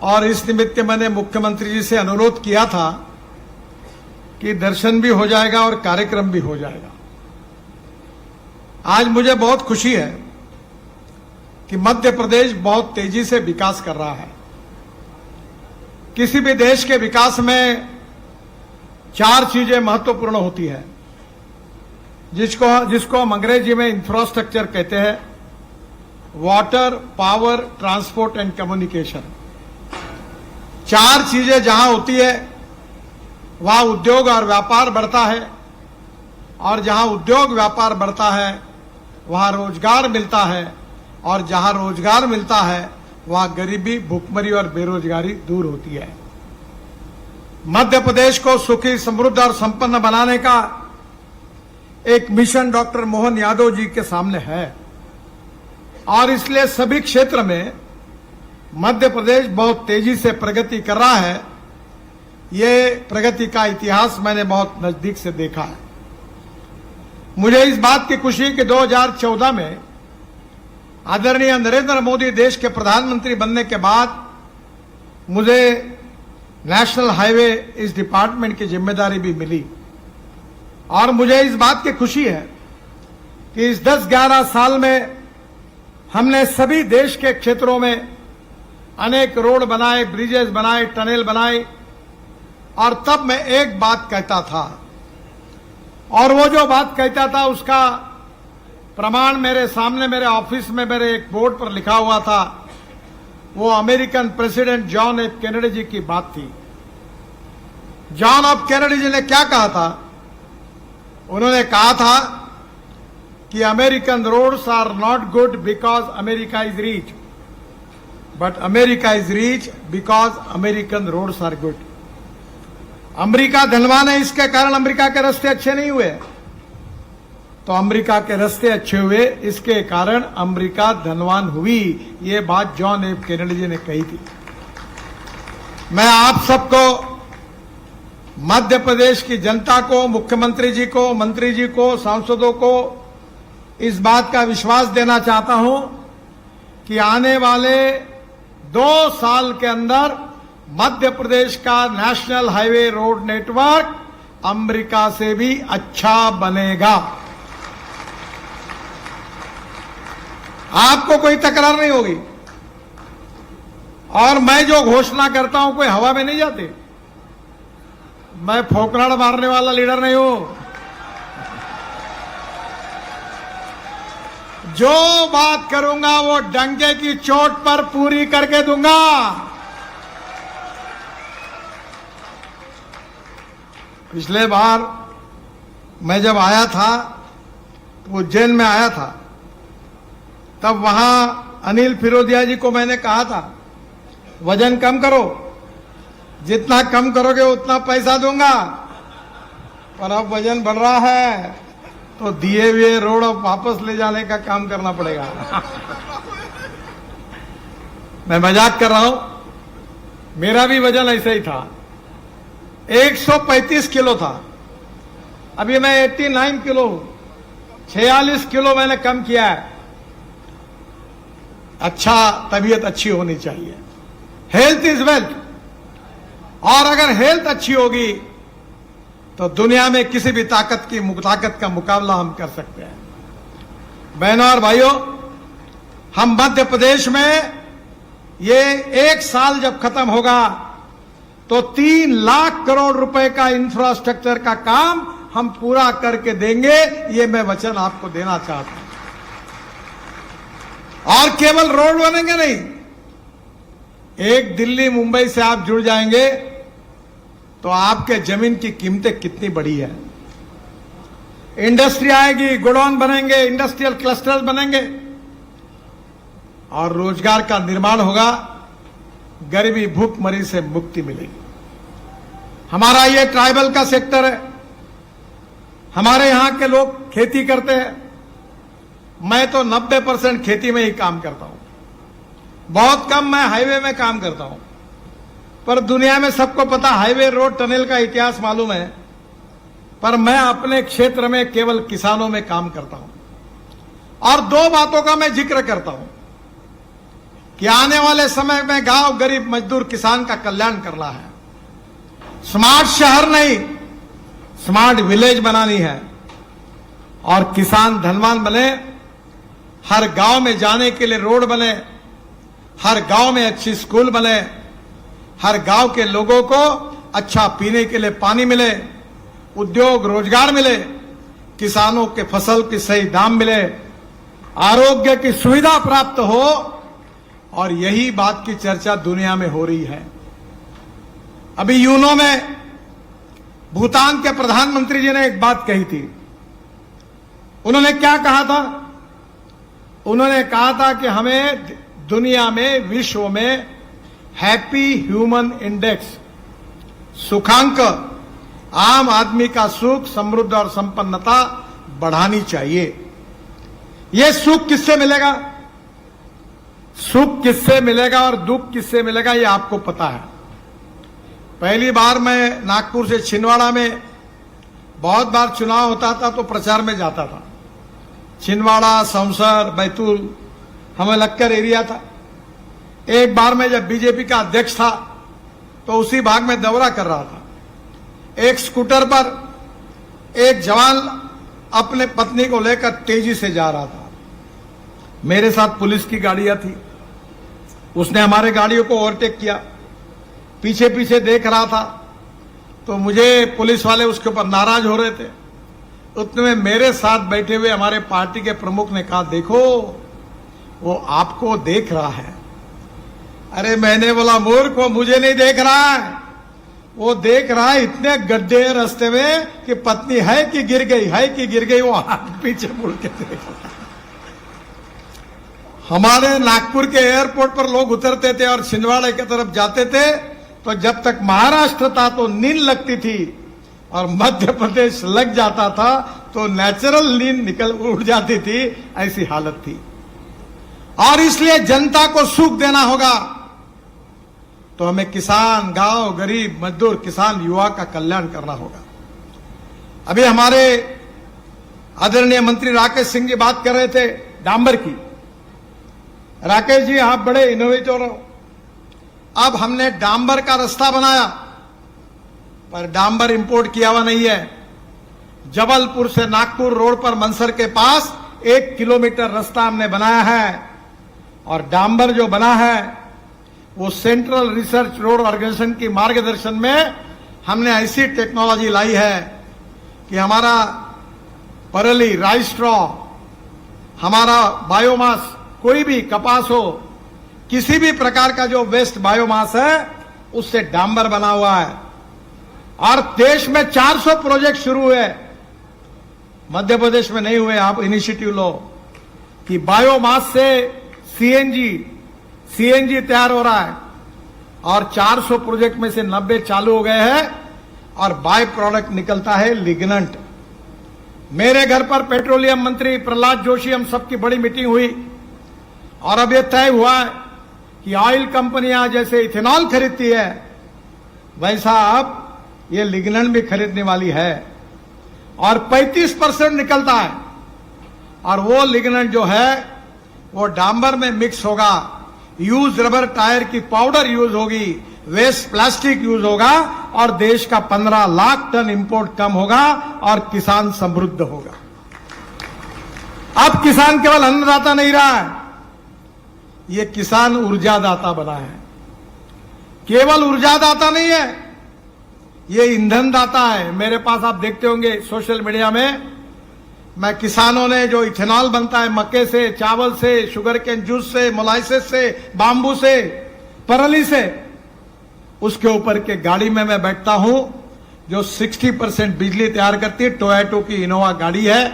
और इस निमित्त मैंने मुख्यमंत्री जी से अनुरोध किया था कि दर्शन भी हो जाएगा और कार्यक्रम भी हो जाएगा। आज मुझे बहुत खुशी है कि मध्य प्रदेश बहुत तेजी से विकास कर रहा है। किसी भी देश के विकास में 4 चीजें महत्वपूर्ण होती है, जिसको हम अंग्रेजी में इंफ्रास्ट्रक्चर कहते हैं। Water, power, transport and communication. 4 चीजें जहां होती है वहां उद्योग और व्यापार बढ़ता है, और जहां उद्योग व्यापार बढ़ता है वहां रोजगार मिलता है, और जहां रोजगार मिलता है वहां गरीबी, भुखमरी और बेरोजगारी दूर होती है। मध्य प्रदेश को सुखी, समृद्ध और संपन्न बनाने का एक मिशन डॉक्टर मोहन यादव जी के सामने है, और इसलिए सभी क्षेत्र में मध्य प्रदेश बहुत तेजी से प्रगति कर रहा है। ये प्रगति का इतिहास मैंने बहुत नजदीक से देखा है। मुझे इस बात की खुशी कि 2014 में आदरणीय नरेंद्र मोदी देश के प्रधानमंत्री बनने के बाद मुझे नेशनल हाईवे इस डिपार्टमेंट की जिम्मेदारी भी मिली, और मुझे इस बात की खुशी है कि इस 10-11 साल में हमने सभी देश के क्षेत्रों में अनेक रोड बनाए, ब्रिजेस बनाए, टनल बनाए, और तब मैं एक बात कहता था, और वो जो बात कहता था उसका प्रमाण मेरे सामने मेरे ऑफिस में मेरे एक बोर्ड पर लिखा हुआ था। वो American president John F Kennedy ji की बात थी। जॉन एफ कैनेडी जी ने क्या कहा था? उन्होंने कहा था कि American roads are not good because America is rich, but America is rich because American roads are good. America धनवान है, इसके कारण अमेरिका के रास्ते अच्छे नहीं हुए, तो अमेरिका के रास्ते अच्छे हुए, इसके कारण अमेरिका धनवान हुई। ये बात जॉन एफ कैनेडी जी ने कही थी। मैं आप सबको, मध्य प्रदेश की जनता को, मुख्यमंत्री जी को, मंत्री जी को, सांसदों को इस बात का विश्वास देना चाहता हूं कि आने वाले 2 साल के अंदर मध्य प्रदेश का national highway road network America से भी अच्छा बनेगा। आपको कोई तकरार नहीं होगी, और मैं जो घोषणा करता हूं कोई हवा में नहीं जाती। मैं फोकराड़ मारने वाला लीडर नहीं हूं। जो बात करूंगा वो डंके की चोट पर पूरी करके दूंगा। पिछले बार मैं जब आया था, उज्जैन में आया था, तब वहां अनिल फिरोजिया जी को मैंने कहा था वजन कम करो, जितना कम करोगे उतना पैसा दूंगा। पर अब वजन बढ़ रहा है तो दिए हुए रोड अब वापस ले जाने का काम करना पड़ेगा। मैं मजाक कर रहा हूं, मेरा भी वजन ऐसा ही था, 135 किलो था, अभी मैं 89 किलो हूं, 46 किलो मैंने कम किया है। अच्छा, तबीयत अच्छी होनी चाहिए, हेल्थ इज वेल्थ, और अगर हेल्थ अच्छी होगी तो दुनिया में किसी भी ताकत का मुकाबला हम कर सकते हैं। बहनों और भाइयों, हम मध्य प्रदेश में ये 1 साल जब खत्म होगा तो 3 लाख करोड़ रुपए का इंफ्रास्ट्रक्चर का काम हम पूरा करके देंगे, ये मैं वचन आपको देना चाहता हूं। और केवल रोड बनेंगे नहीं, एक दिल्ली मुंबई से आप जुड़ जाएंगे तो आपके जमीन की कीमतें कितनी बढ़ी है। इंडस्ट्री आएगी, गोडाउन बनेंगे, इंडस्ट्रियल क्लस्टर्स बनेंगे और रोजगार का निर्माण होगा, गरीबी भूखमरी से मुक्ति मिलेगी। हमारा ये ट्राइबल का सेक्टर है, हमारे यहां के लोग खेती करते हैं। मैं तो 90% खेती में ही काम करता हूं, बहुत कम मैं हाईवे में काम करता हूं। पर दुनिया में सबको पता हाईवे, रोड, टनल का इतिहास मालूम है, पर मैं अपने क्षेत्र में केवल किसानों में काम करता हूं। और 2 बातों का मैं जिक्र करता हूं कि आने वाले समय में गांव, गरीब, मजदूर, किसान का कल्याण करना है। स्मार्ट शहर नहीं, स्मार्ट विलेज बनानी है और किसान धनवान बने, हर गांव में जाने के लिए रोड बने, हर गांव में अच्छी स्कूल बने, हर गांव के लोगों को अच्छा पीने के लिए पानी मिले, उद्योग रोजगार मिले, किसानों के फसल के सही दाम मिले, आरोग्य की सुविधा प्राप्त हो। और यही बात की चर्चा दुनिया में हो रही है। अभी यूनो में भूटान के प्रधानमंत्री जी ने एक बात कही थी। उन्होंने क्या कहा था? उन्होंने कहा था कि हमें दुनिया में, विश्व में हैप्पी ह्यूमन इंडेक्स, सुखांक, आम आदमी का सुख, समृद्ध और संपन्नता बढ़ानी चाहिए। यह सुख किससे मिलेगा? सुख किससे मिलेगा और दुख किससे मिलेगा, यह आपको पता है। पहली बार मैं नागपुर से छिंदवाड़ा में, बहुत बार चुनाव होता था तो प्रचार में जाता था। छिंदवाड़ा, सौंसर, बैतूल हमें लगकर एरिया था। एक बार मैं जब बीजेपी का अध्यक्ष था तो उसी भाग में दौरा कर रहा था। एक स्कूटर पर एक जवान अपने पत्नी को लेकर तेजी से जा रहा था। मेरे साथ पुलिस की गाड़ियां थी। उसने हमारे गाड़ियों को ओवरटेक किया, पीछे पीछे देख रहा था, तो मुझे पुलिस वाले उसके ऊपर नाराज हो रहे थे। उतने में मेरे साथ बैठे हुए हमारे पार्टी के प्रमुख ने कहा, देखो वो आपको देख रहा है। अरे मैंने बोला, मूर्ख, वो मुझे नहीं देख रहा है, वो देख रहा है इतने गड्ढे हैं रास्ते में कि पत्नी है कि गिर गई, है कि गिर गई, वो हाथ पीछे मुड़ के देख रहा है। हमारे नागपुर के एयरपोर्ट पर लोग उतरते थे और छिंदवाड़ा की तरफ जाते थे तो जब तक महाराष्ट्र था तो नींद लगती थी और मध्य प्रदेश लग जाता था तो नेचुरल नींद निकल उड़ जाती थी, ऐसी हालत थी। और इसलिए जनता को सुख देना होगा तो हमें किसान, गांव, गरीब, मजदूर, किसान, युवा का कल्याण करना होगा। अभी हमारे आदरणीय मंत्री राकेश सिंह जी बात कर रहे थे डांबर की। राकेश जी, आप बड़े इनोवेटर हो। अब हमने डांबर का रास्ता बनाया, पर डांबर इंपोर्ट किया हुआ नहीं है। जबलपुर से नागपुर रोड पर मनसर के पास 1 किलोमीटर रास्ता हमने बनाया है और डांबर जो बना है वो सेंट्रल रिसर्च रोड ऑर्गेनाइजेशन की मार्गदर्शन में हमने ऐसी टेक्नोलॉजी लाई है कि हमारा परली, राइस स्ट्रॉ, हमारा बायोमास, कोई भी कपास हो, किसी भी प्रकार का जो वेस्ट बायोमास है उससे डांबर बना हुआ है। और देश में 400 प्रोजेक्ट शुरू हुए, मध्य प्रदेश में नहीं हुए। आप इनिशिएटिव लो कि बायोमास से सीएनजी तैयार हो रहा है और 400 प्रोजेक्ट में से 90 चालू हो गए हैं और बाय प्रोडक्ट निकलता है लिग्नेंट। मेरे घर पर पेट्रोलियम मंत्री प्रहलाद जोशी, हम सबकी बड़ी मीटिंग हुई और अब यह तय हुआ है कि ऑयल कंपनियां जैसे इथेनॉल खरीदती है वैसा अब ये लिग्नेंट भी खरीदने वाली है और 35% निकलता है। और वो लिग्नेंट जो है वो डांबर में मिक्स होगा, यूज रबर टायर की पाउडर यूज होगी, वेस्ट प्लास्टिक यूज होगा और देश का 15 लाख टन इंपोर्ट कम होगा और किसान समृद्ध होगा। अब किसान केवल अन्नदाता नहीं रहा है, ये किसान ऊर्जादाता बना है। केवल ऊर्जादाता नहीं है, ये ईंधन दाता है। मेरे पास आप देखते होंगे सोशल मीडिया में, मैं किसानों ने जो इथेनॉल बनता है मक्के से, चावल से, शुगर केन जूस से, मोलाइसिस से, बाम्बू से, परली से, उसके ऊपर के गाड़ी में मैं बैठता हूं जो 60% बिजली तैयार करती है। टोयोटो की इनोवा गाड़ी है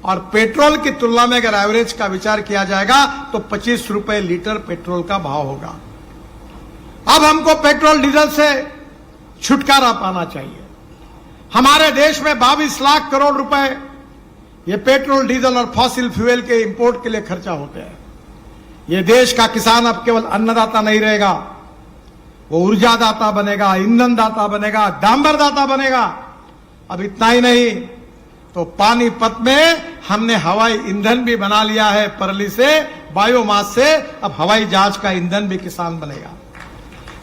और पेट्रोल की तुलना में अगर एवरेज का विचार किया जाएगा तो 25 रुपए लीटर पेट्रोल का भाव होगा। अब हमको पेट्रोल डीजल से छुटकारा पाना चाहिए। हमारे देश में 22 लाख करोड़ रुपए ये पेट्रोल डीजल और फॉसिल फ्यूल के इंपोर्ट के लिए खर्चा होते हैं। ये देश का किसान अब केवल अन्नदाता नहीं रहेगा, वो ऊर्जादाता बनेगा, ईंधन दाता बनेगा, डांबर दाता बनेगा। अब इतना ही नहीं तो पानीपत में हमने हवाई ईंधन भी बना लिया है परली से, बायोमास से। अब हवाई जहाज का ईंधन भी किसान बनेगा,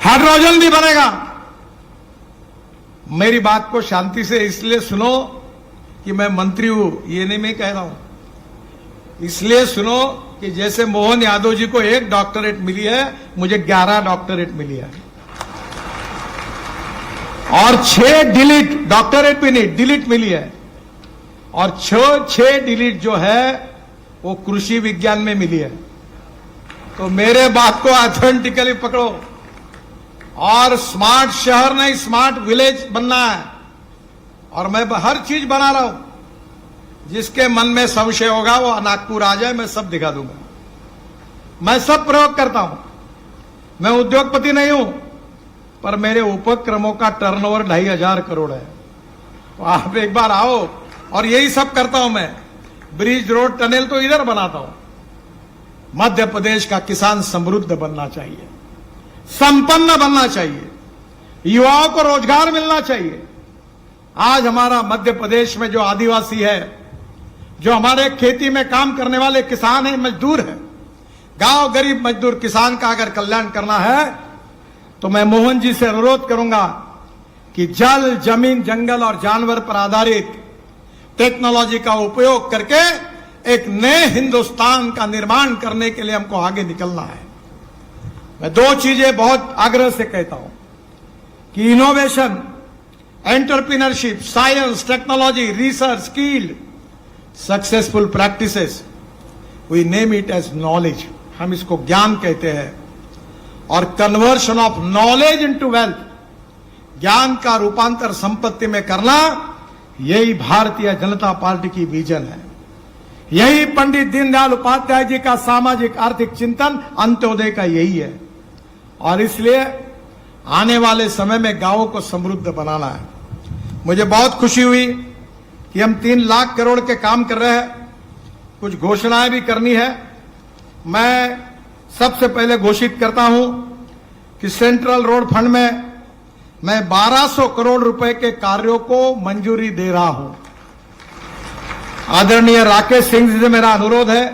हाइड्रोजन भी बनेगा। मेरी बात को शांति से इसलिए सुनो कि मैं मंत्री हूं, ये नहीं मैं कह रहा हूं। इसलिए सुनो कि जैसे मोहन यादव जी को 1 डॉक्टरेट मिली है, मुझे 11 डॉक्टरेट मिली है और 6 डिलीट, डॉक्टरेट भी नहीं डिलीट मिली है, और 6 डिलीट जो है वो कृषि विज्ञान में मिली है। तो मेरे बात को ऑथेंटिकली पकड़ो। और स्मार्ट शहर नहीं, स्मार्ट विलेज बनना है। और मैं हर चीज बना रहा हूं। जिसके मन में संशय होगा वो नागपुर आ जाए, मैं सब दिखा दूंगा। मैं सब प्रयोग करता हूं। मैं उद्योगपति नहीं हूं, पर मेरे उपक्रमों का टर्नओवर 2500 करोड़ है। तो आप एक बार आओ, और यही सब करता हूं मैं। ब्रिज, रोड, टनल तो इधर बनाता हूं। मध्य प्रदेश का किसान समृद्ध बनना चाहिए, संपन्न बनना चाहिए, युवाओं को रोजगार मिलना चाहिए। आज हमारा मध्य प्रदेश में जो आदिवासी है, जो हमारे खेती में काम करने वाले किसान हैं, मजदूर हैं, गांव गरीब मजदूर किसान का अगर कल्याण करना है तो मैं मोहन जी से अनुरोध करूंगा कि जल, जमीन, जंगल और जानवर पर आधारित टेक्नोलॉजी का उपयोग करके एक नए हिंदुस्तान का निर्माण करने के लिए हमको आगे निकलना है। मैं 2 चीजें बहुत आग्रह से कहता हूं कि innovation, entrepreneurship, science, technology, research, skill, successful practices, we name it as knowledge. हम इसको ज्ञान कहते हैं। और conversion of knowledge into wealth, ज्ञान का रूपांतर संपत्ति में करना, यही भारतीय जनता पार्टी की विजन है। यही पंडित दीनदयाल उपाध्याय जी का सामाजिक आर्थिक चिंतन, अंत्योदय का यही है। और इसलिए आने वाले समय में गांवों को समृद्ध बनाना है। मुझे बहुत खुशी हुई कि हम 3 लाख करोड़ के काम कर रहे हैं। कुछ घोषणाएं भी करनी है। मैं सबसे पहले घोषित करता हूं कि सेंट्रल रोड फंड में मैं 1200 करोड़ रुपए के कार्यों को मंजूरी दे रहा हूं। आदरणीय राकेश सिंह जी से मेरा अनुरोध है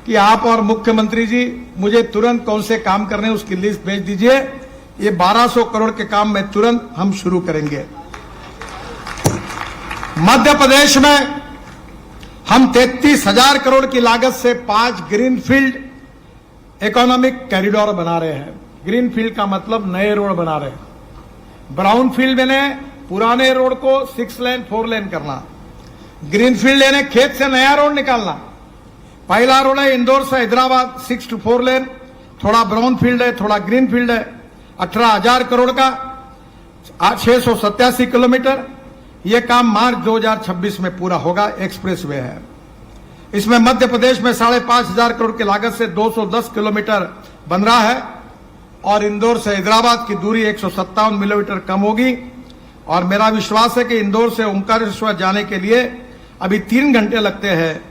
कि आप और मुख्यमंत्री जी मुझे तुरंत कौन से काम करने हैं उसकी लिस्ट भेज दीजिए। ये 1200 करोड़ के काम में तुरंत हम शुरू करेंगे। मध्य प्रदेश में हम 33,000 करोड़ की लागत से 5 ग्रीनफील्ड इकोनॉमिक कॉरिडोर बना रहे हैं। ग्रीनफील्ड का मतलब नए रोड बना रहे हैं। ब्राउन फील्ड में पुराने रोड को 6 लेन 4 लेन करना, ग्रीनफील्ड यानी खेत से नया रोड निकालना। पहला रोड है इंदौर से हैदराबाद 6 to 4 लेन, थोड़ा ब्राउन फील्ड है, थोड़ा ग्रीन फील्ड है। 18,000 करोड़ का 687 किलोमीटर। यह काम मार्च 2026 में पूरा होगा। एक्सप्रेस वे है। इसमें मध्य प्रदेश में 5,500 करोड़ की लागत से 210 किलोमीटर बन रहा है और इंदौर से हैदराबाद की दूरी 157 किलोमीटर कम होगी। और मेरा विश्वास है कि इंदौर से ओंकारेश्वर जाने के लिए अभी 3 घंटे लगते हैं,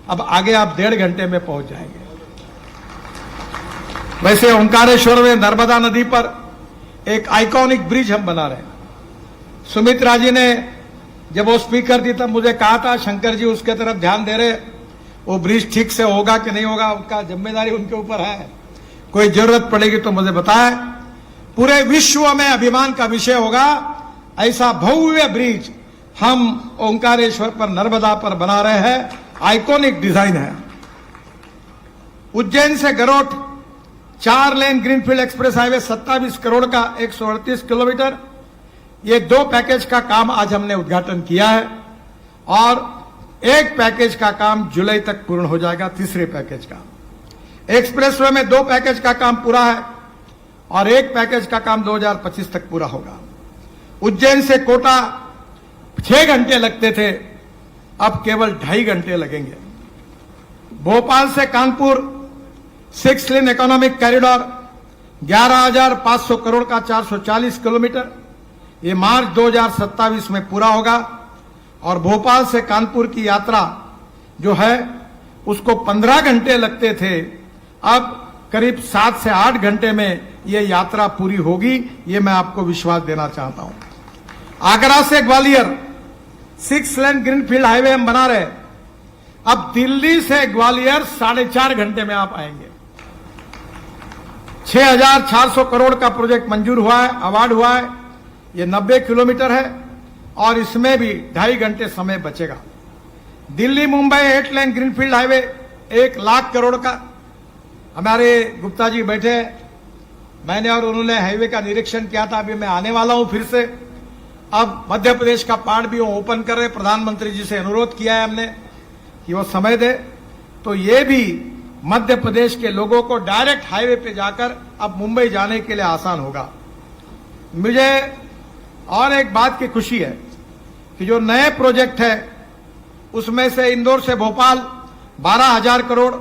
अब आगे आप 1.5 घंटे में पहुंच जाएंगे। वैसे ओंकारेश्वर में नर्मदा नदी पर एक आइकॉनिक ब्रिज हम बना रहे हैं। सुमित्रा जी ने जब वो स्पीकर थी तब मुझे कहा था, शंकर जी उसके तरफ ध्यान दे रहे, वो ब्रिज ठीक से होगा कि नहीं होगा, उनका जिम्मेदारी उनके ऊपर है। कोई जरूरत पड़ेगी तो मुझे बताएं। पूरे विश्व में अभिमान का विषय होगा ऐसा भव्य ब्रिज हम ओंकारेश्वर पर, नर्मदा पर बना रहे हैं। आइकॉनिक डिजाइन है। उज्जैन से Garoth 4 lane greenfield express highway 27 crore का 138 किलोमीटर, ये 2 पैकेज का काम आज हमने उद्घाटन किया है और 1 पैकेज का काम जुलाई तक पूर्ण हो जाएगा, तीसरे पैकेज का। एक्सप्रेसवे में 2 पैकेज का काम पूरा है और 1 पैकेज का काम 2025 तक पूरा होगा। उज्जैन से कोटा 6 घंटे लगते थे, अब केवल 2.5 घंटे लगेंगे। भोपाल से कानपुर 6 लेन इकोनॉमिक कॉरिडोर 11,500 करोड़ का 440 किलोमीटर, ये मार्च 2027 में पूरा होगा और भोपाल से कानपुर की यात्रा जो है उसको 15 घंटे लगते थे, अब करीब 7 से 8 घंटे में ये यात्रा पूरी होगी, ये मैं आपको विश्वास देना चाहता हूं। आगरा से ग्वालियर 6 लेन ग्रीनफील्ड हाईवे हम बना रहे, अब दिल्ली से ग्वालियर 4.5 घंटे में आप आएंगे। 6,400 करोड़ का प्रोजेक्ट मंजूर हुआ है, अवार्ड हुआ है, ये 90 किलोमीटर है और इसमें भी 2.5 घंटे समय बचेगा। Delhi Mumbai 8 lane greenfield highway 1 lakh crore का, हमारे गुप्ता जी बैठे हैं, मैंने और उन्होंने हाईवे का निरीक्षण किया था, अभी मैं आने वाला हूं फिर से। अब मध्य प्रदेश का पार्ट भी वो ओपन कर रहे, प्रधानमंत्री जी से अनुरोध किया है हमने कि वो समय दे, तो ये भी मध्य प्रदेश के लोगों को डायरेक्ट हाईवे पे जाकर अब मुंबई जाने के लिए आसान होगा। मुझे और एक बात की खुशी है कि जो नए प्रोजेक्ट है उसमें से इंदौर से भोपाल 12,000 करोड़,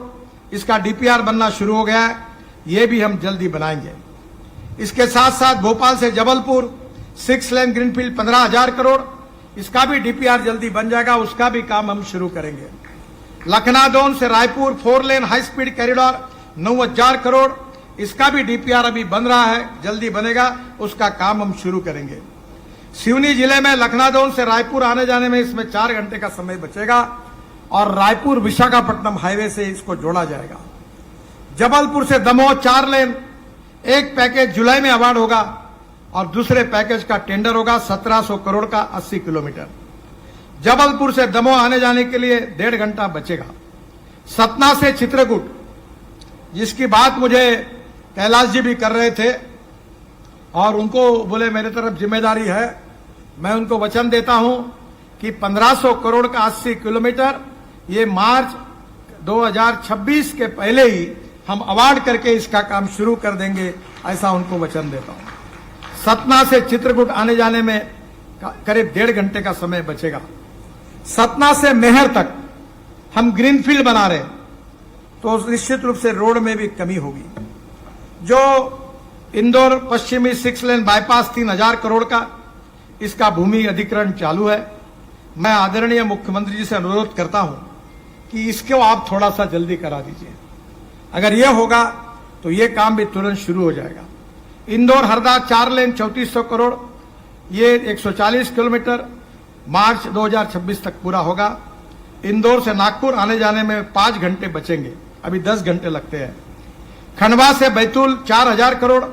इसका डीपीआर बनना शुरू हो गया है, ये भी हम जल्दी बनाएंगे। इसके साथ साथ भोपाल से जबलपुर 6 लेन ग्रीनफील्ड 15,000 करोड़, इसका भी डीपीआर जल्दी बन जाएगा, उसका भी काम हम शुरू करेंगे। लखनादौन से रायपुर 4 लेन हाई स्पीड कॉरिडोर 9,000 करोड़, इसका भी डीपीआर अभी बन रहा है, जल्दी बनेगा, उसका काम हम शुरू करेंगे। सिवनी जिले में लखनादौन से रायपुर आने जाने में इसमें 4 घंटे का समय बचेगा और रायपुर विशाखापट्टनम हाईवे से इसको जोड़ा जाएगा। जबलपुर से दमोह 4 लेन, 1 पैकेज जुलाई में अवार्ड होगा और दूसरे पैकेज का टेंडर होगा 1700 करोड़ का 80 किलोमीटर। जबलपुर से दमोह आने जाने के लिए 1.5 घंटा बचेगा। सतना से चित्रकूट, जिसकी बात मुझे कैलाश जी भी कर रहे थे और उनको बोले मेरे तरफ जिम्मेदारी है, मैं उनको वचन देता हूं कि 1500 करोड़ का 80 किलोमीटर ये मार्च 2026 के पहले ही हम अवार्ड करके इसका काम शुरू कर देंगे, ऐसा उनको वचन देता हूं। सतना से चित्रकूट आने जाने में करीब 1.5 घंटे का समय बचेगा। सतना से मेहर तक हम ग्रीनफील्ड बना रहे, तो निश्चित रूप से रोड में भी कमी होगी। जो इंदौर पश्चिमी 6 लेन बाईपास 3,000 करोड़ का, इसका भूमि अधिग्रहण चालू है। मैं आदरणीय मुख्यमंत्री जी से अनुरोध करता हूं कि इसको आप थोड़ा सा जल्दी करा दीजिए। अगर यह होगा तो यह काम भी तुरंत शुरू हो जाएगा। इंदौर हरदा 4 लेन 3400 करोड़, ये 140 किलोमीटर मार्च 2026 तक पूरा होगा। इंदौर से नागपुर आने जाने में 5 घंटे बचेंगे, अभी 10 घंटे लगते हैं। खंडवा से बैतूल 4,000 करोड़,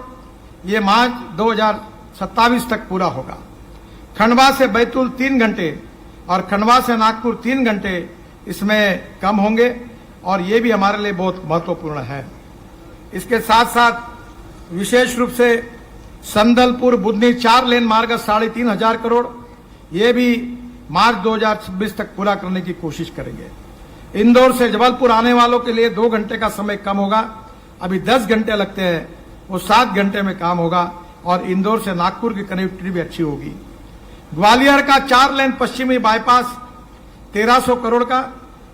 ये मार्च 2027 तक पूरा होगा। खंडवा से बैतूल 3 घंटे और खंडवा से नागपुर 3 घंटे इसमें कम होंगे और ये भी हमारे लिए बहुत महत्वपूर्ण है। इसके साथ साथ विशेष रूप से संदलपुर बुधनी 4 लेन मार्ग 3,500 करोड़, ये भी मार्च 2026 तक पूरा करने की कोशिश करेंगे। इंदौर से जबलपुर आने वालों के लिए 2 घंटे का समय कम होगा, अभी 10 घंटे लगते हैं, वो 7 घंटे में काम होगा और इंदौर से नागपुर की कनेक्टिविटी भी अच्छी होगी। ग्वालियर का 4 लेन पश्चिमी बाईपास 1,300 करोड़ का,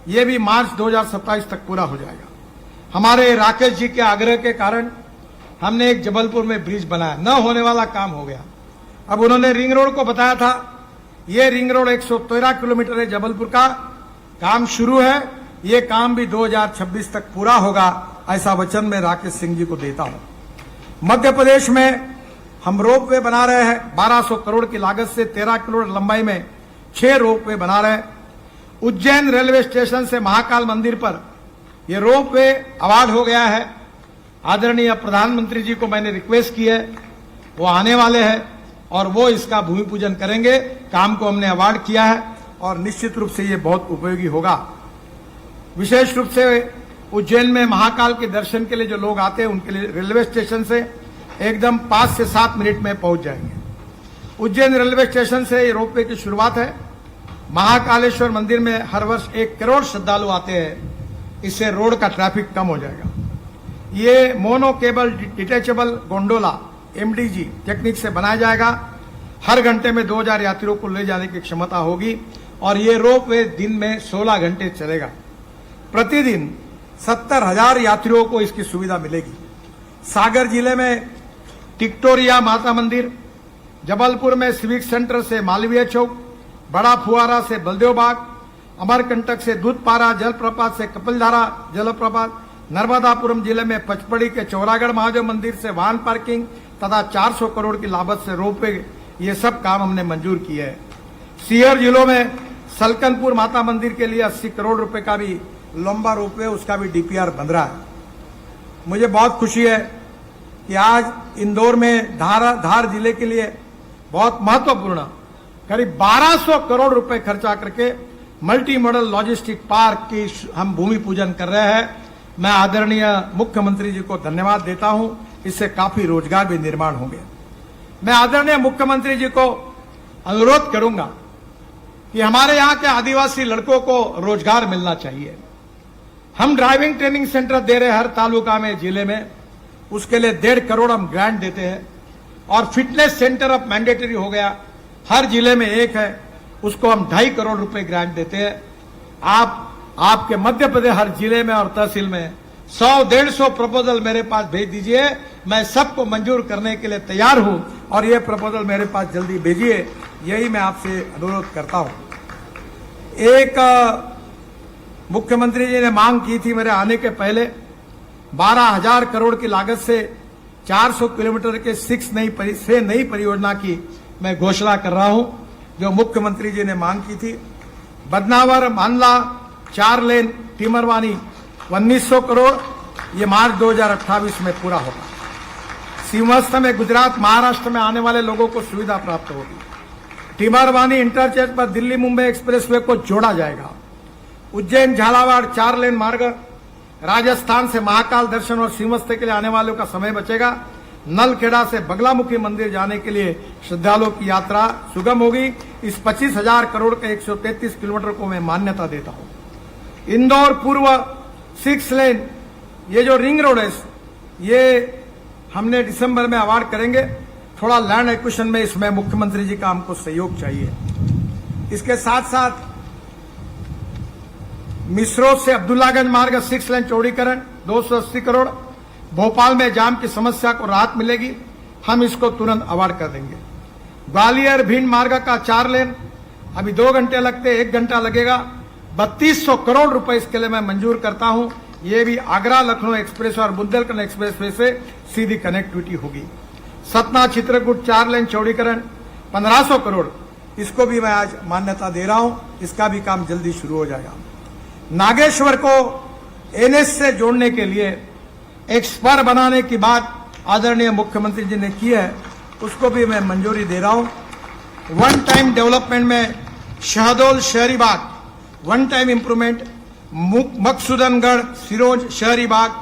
ये भी मार्च 2027 तक पूरा हो जाएगा। हमारे राकेश जी के आग्रह के कारण हमने एक जबलपुर में ब्रिज बनाया, न होने वाला काम हो गया। अब उन्होंने रिंग रोड को बताया था, ये रिंग रोड 113 किलोमीटर है जबलपुर का, काम शुरू है, ये काम भी 2026 तक पूरा होगा, ऐसा वचन मैं राकेश सिंह जी को देता हूं। मध्य प्रदेश में हम रोपवे बना रहे हैं, 1200 करोड़ की लागत से 13 किलोमीटर लंबाई में 6 रोपवे बना रहे हैं। उज्जैन रेलवे स्टेशन से महाकाल मंदिर पर यह रोपवे अवार्ड हो गया है। आदरणीय प्रधानमंत्री जी को मैंने रिक्वेस्ट की है, वो आने वाले हैं और वो इसका भूमि पूजन करेंगे। काम को हमने अवार्ड किया है और निश्चित रूप से ये बहुत उपयोगी होगा। विशेष रूप से उज्जैन में महाकाल के दर्शन के लिए जो लोग आते हैं उनके लिए रेलवे स्टेशन से एकदम 5 से 7 मिनट में पहुंच जाएंगे। उज्जैन रेलवे स्टेशन से रोपवे की शुरुआत है। महाकालेश्वर मंदिर में हर वर्ष 1 करोड़ श्रद्धालु आते हैं। इससे रोड का ट्रैफिक कम हो जाएगा। ये mono cable detachable gondola MDG technique से बनाया जाएगा। हर घंटे में 2000 यात्रियों को ले जाने की क्षमता होगी और ये रोपवे दिन में 16 घंटे चलेगा। प्रतिदिन 70,000 यात्रियों को इसकी सुविधा मिलेगी। सागर जिले में टिक्टोरिया माता मंदिर, जबलपुर में सिविक सेंटर से मालवीय चौक, बड़ा फुआरा से बलदेव बाग, अमरकंटक से दूधपारा जलप्रपात से कपिलधारा जलप्रपात, नर्मदापुरम जिले में पचपड़ी के चौरागढ़ महादेव मंदिर से वाहन पार्किंग तथा 400 करोड़ की लागत से रोपवे, ये सब काम हमने मंजूर किए हैं। सीकर जिलों में सलकनपुर माता मंदिर के लिए 80 करोड़ रुपए का भी लंबा रोपवे, उसका भी DPR बन रहा है। मुझे बहुत खुशी है कि आज इंदौर में धार जिले के लिए बहुत महत्वपूर्ण करीब 1200 करोड़ रुपए खर्चा करके मल्टी मॉडल लॉजिस्टिक पार्क की हम भूमि पूजन कर रहे हैं। मैं आदरणीय मुख्यमंत्री जी को धन्यवाद देता हूं। इससे काफी रोजगार भी निर्माण होंगे। मैं आदरणीय मुख्यमंत्री जी को अनुरोध करूंगा कि हमारे यहां के आदिवासी लड़कों को रोजगार मिलना चाहिए। हम ड्राइविंग ट्रेनिंग सेंटर दे रहे हैं हर तालुका में, जिले में, उसके लिए 1.5 करोड़ हम ग्रांट देते हैं। और फिटनेस सेंटर अब मैंडेटरी हो गया, हर जिले में एक है, उसको हम 2.5 करोड़ रुपए ग्रांट देते हैं। आपके मध्य प्रदेश हर जिले में और तहसील में 100-150 प्रपोजल मेरे पास भेज दीजिए। मैं सबको मंजूर करने के लिए तैयार हूं और ये प्रपोजल मेरे पास जल्दी भेजिए, यही मैं आपसे अनुरोध करता हूं। एक मुख्यमंत्री जी ने मांग की थी मेरे आने के पहले, 12,000 करोड़ की लागत से 400 किलोमीटर के 6 नई परियोजना की मैं घोषणा कर रहा हूं, जो मुख्यमंत्री जी ने मांग की थी। बदनावर मांडला 4 लेन टीमरवानी 1900 करोड़, ये मार्च 2028 में पूरा होगा। सीमस्त में गुजरात महाराष्ट्र में आने वाले लोगों को सुविधा प्राप्त होगी। टीमरवानी इंटरचेंज पर दिल्ली मुंबई एक्सप्रेसवे को जोड़ा जाएगा। उज्जैन झालावाड़ 4 लेन मार्ग, राजस्थान से महाकाल दर्शन और सीमस्ते के लिए आने वालों का समय बचेगा। नलखेड़ा से बगलामुखी मंदिर जाने के लिए श्रद्धालुओं की यात्रा सुगम होगी। इस 25,000 करोड़ के 133 किलोमीटर को मैं मान्यता देता हूं। इंदौर पूर्व 6 लेन, ये जो रिंग रोड है, ये हमने दिसंबर में अवार्ड करेंगे। थोड़ा लैंड एक्विजिशन में इसमें मुख्यमंत्री जी का हमको सहयोग चाहिए। इसके साथ साथ मिसरोद से अब्दुल्लागंज मार्ग 6 लेन चौड़ीकरण 280 करोड़, भोपाल में जाम की समस्या को राहत मिलेगी, हम इसको तुरंत अवार्ड कर देंगे। ग्वालियर भिंड मार्ग का 4 लेन, अभी 2 घंटे लगते, 1 घंटा लगेगा, 3200 करोड़ रुपए इसके लिए मैं मंजूर करता हूं। ये भी आगरा लखनऊ एक्सप्रेस और बुंदेलखंड एक्सप्रेस वे से सीधी कनेक्टिविटी होगी। सतना चित्रकूट 4 लेन चौड़ीकरण 1500 करोड़, इसको भी मैं आज मान्यता दे रहा हूं, इसका भी काम जल्दी शुरू हो जाएगा। नागेश्वर को NH से जोड़ने के लिए एक स्पर बनाने की बात आदरणीय मुख्यमंत्री जी ने की है, उसको भी मैं मंजूरी दे रहा हूं। 1 टाइम डेवलपमेंट में शहडोल शहरी बाग 1 टाइम इंप्रूवमेंट, मकसूदनगढ़ सिरोंज शहरी बाग,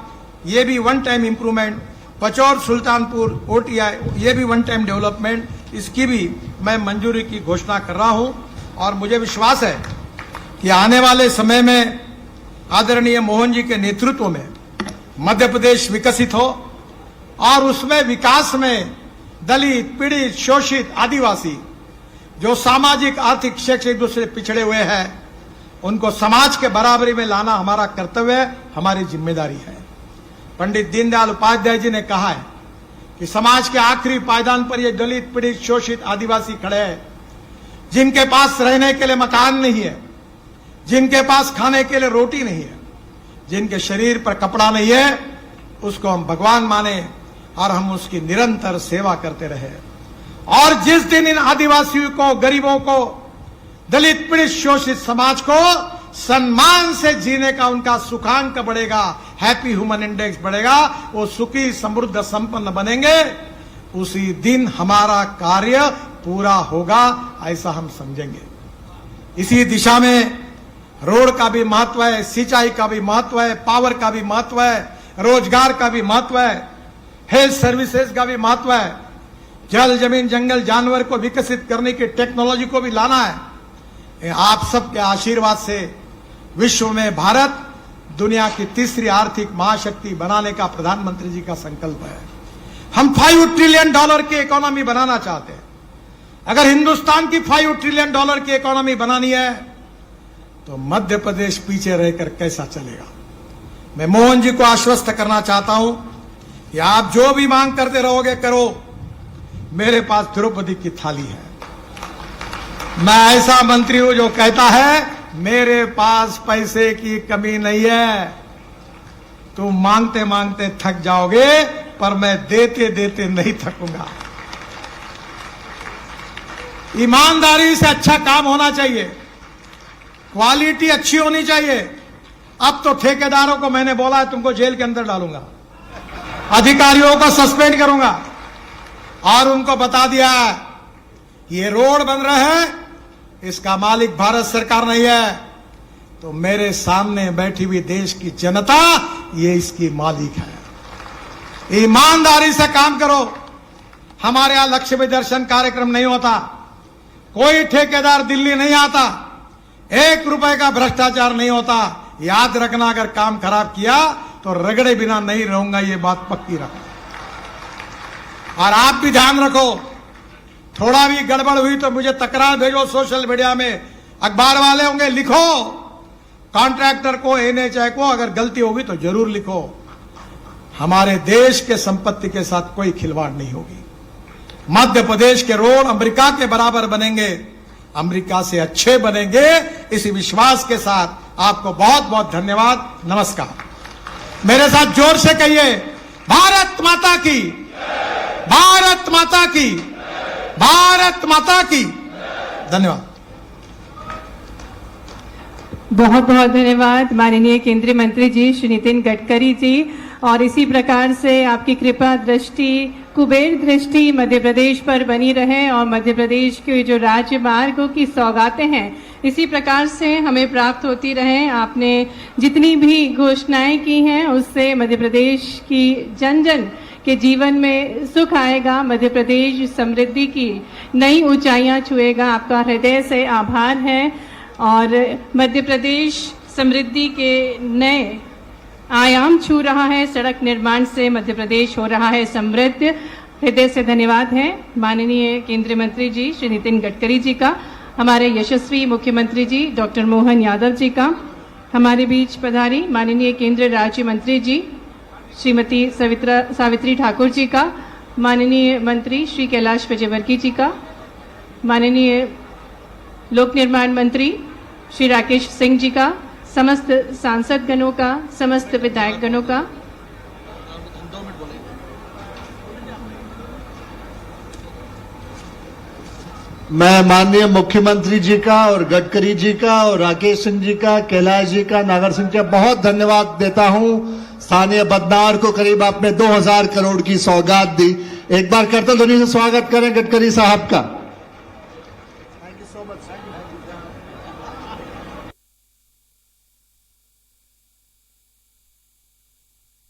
ये भी 1 time improvement, Pachaur Sultanpur OTI, ये भी 1 टाइम डेवलपमेंट, इसकी भी मैं मंजूरी की घोषणा कर रहा हूं। और मुझे विश्वास है कि आने वाले समय में आदरणीय मोहन जी के नेतृत्व में मध्य प्रदेश विकसित हो और उसमें विकास में दलित, पीड़ित, शोषित, आदिवासी जो सामाजिक आर्थिक शैक्षिक दूसरे पिछड़े हुए हैं, उनको समाज के बराबरी में लाना हमारा कर्तव्य है, हमारी जिम्मेदारी है। पंडित दीनदयाल उपाध्याय जी ने कहा है कि समाज के आखिरी पायदान पर ये दलित, पीड़ित, शोषित, आदिवासी खड़े हैं, जिनके पास रहने के लिए मकान नहीं है, जिनके पास खाने के लिए रोटी नहीं है, जिनके शरीर पर कपड़ा नहीं है, उसको हम भगवान माने और हम उसकी निरंतर सेवा करते रहे। और जिस दिन इन आदिवासियों को, गरीबों को, दलित, पीड़ित, शोषित समाज को सम्मान से जीने का उनका सुखांक बढ़ेगा, हैप्पी ह्यूमन इंडेक्स बढ़ेगा, वो सुखी, समृद्ध, संपन्न बनेंगे, उसी दिन हमारा कार्य पूरा होगा, ऐसा हम समझेंगे। इसी दिशा में रोड का भी महत्व है, सिंचाई का भी महत्व है, पावर का भी महत्व है, रोजगार का भी महत्व है, हेल्थ सर्विसेज का भी महत्व है, जल जमीन जंगल जानवर को विकसित करने की टेक्नोलॉजी को भी लाना है। ये आप सबके आशीर्वाद से विश्व में भारत दुनिया की तीसरी आर्थिक महाशक्ति बनाने का प्रधानमंत्री जी का संकल्प है। हम $5 ट्रिलियन की इकोनॉमी बनाना चाहते हैं। अगर हिंदुस्तान की $5 ट्रिलियन की इकोनॉमी बनानी है तो मध्य प्रदेश पीछे रहकर कैसा चलेगा। मैं मोहन जी को आश्वस्त करना चाहता हूं कि आप जो भी मांग करते रहोगे करो, मेरे पास द्रौपदी की थाली है। मैं ऐसा मंत्री हूं जो कहता है मेरे पास पैसे की कमी नहीं है। तुम मांगते मांगते थक जाओगे पर मैं देते देते नहीं थकूंगा। ईमानदारी से अच्छा काम होना चाहिए, क्वालिटी अच्छी होनी चाहिए। अब तो ठेकेदारों को मैंने बोला है तुमको जेल के अंदर डालूंगा, अधिकारियों को सस्पेंड करूंगा और उनको बता दिया है ये रोड बन रहे हैं इसका मालिक भारत सरकार नहीं है, तो मेरे सामने बैठी हुई देश की जनता ये इसकी मालिक है। ईमानदारी से काम करो। हमारे यहां लक्ष्मी दर्शन कार्यक्रम नहीं होता, कोई ठेकेदार दिल्ली नहीं आता, ₹1 का भ्रष्टाचार नहीं होता। याद रखना, अगर काम खराब किया तो रगड़े बिना नहीं रहूंगा, ये बात पक्की रखो। और आप भी ध्यान रखो, थोड़ा भी गड़बड़ हुई तो मुझे तकरार भेजो सोशल मीडिया में, अखबार वाले होंगे लिखो, कॉन्ट्रैक्टर को NHAI को अगर गलती होगी तो जरूर लिखो। हमारे देश के संपत्ति के साथ कोई खिलवाड़ नहीं होगी। मध्य प्रदेश के रोड अमेरिका के बराबर बनेंगे, अमेरिका से अच्छे बनेंगे, इसी विश्वास के साथ आपको बहुत बहुत धन्यवाद। नमस्कार। मेरे साथ जोर से कहिए, भारत माता की, भारत माता की, भारत माता की। धन्यवाद। बहुत बहुत धन्यवाद माननीय केंद्रीय मंत्री जी श्री नितिन गडकरी जी। और इसी प्रकार से आपकी कृपा दृष्टि, कुबेर दृष्टि मध्य प्रदेश पर बनी रहे और मध्य प्रदेश के जो राजमार्गों की सौगातें हैं इसी प्रकार से हमें प्राप्त होती रहे। आपने जितनी भी घोषणाएं की हैं उससे मध्य प्रदेश की जन जन के जीवन में सुख आएगा, मध्य प्रदेश समृद्धि की नई ऊंचाइयां छुएगा। आपका हृदय से आभार है और मध्य प्रदेश समृद्धि के नए आयाम छू रहा है। सड़क निर्माण से मध्य प्रदेश हो रहा है समृद्ध। हृदय से धन्यवाद है माननीय केंद्रीय मंत्री जी श्री नितिन गडकरी जी का, हमारे यशस्वी मुख्यमंत्री जी डॉक्टर मोहन यादव जी का, हमारे बीच पधारी माननीय केंद्रीय राज्य मंत्री जी श्रीमती सावित्री ठाकुर जी का, माननीय मंत्री श्री कैलाश विजयवर्गीय जी का, माननीय लोक निर्माण मंत्री श्री राकेश सिंह जी का, समस्त सांसद गणों का, समस्त विधायक गणों का। मैं माननीय मुख्यमंत्री जी का और गडकरी जी का और राकेश सिंह जी का, कैलाश जी का, नागर सिंह जी का बहुत धन्यवाद देता हूं। स्थानीय बदनावर को करीब आपने 2000 करोड़ की सौगात दी। एक बार करतल ध्वनि से स्वागत करें गडकरी साहब का।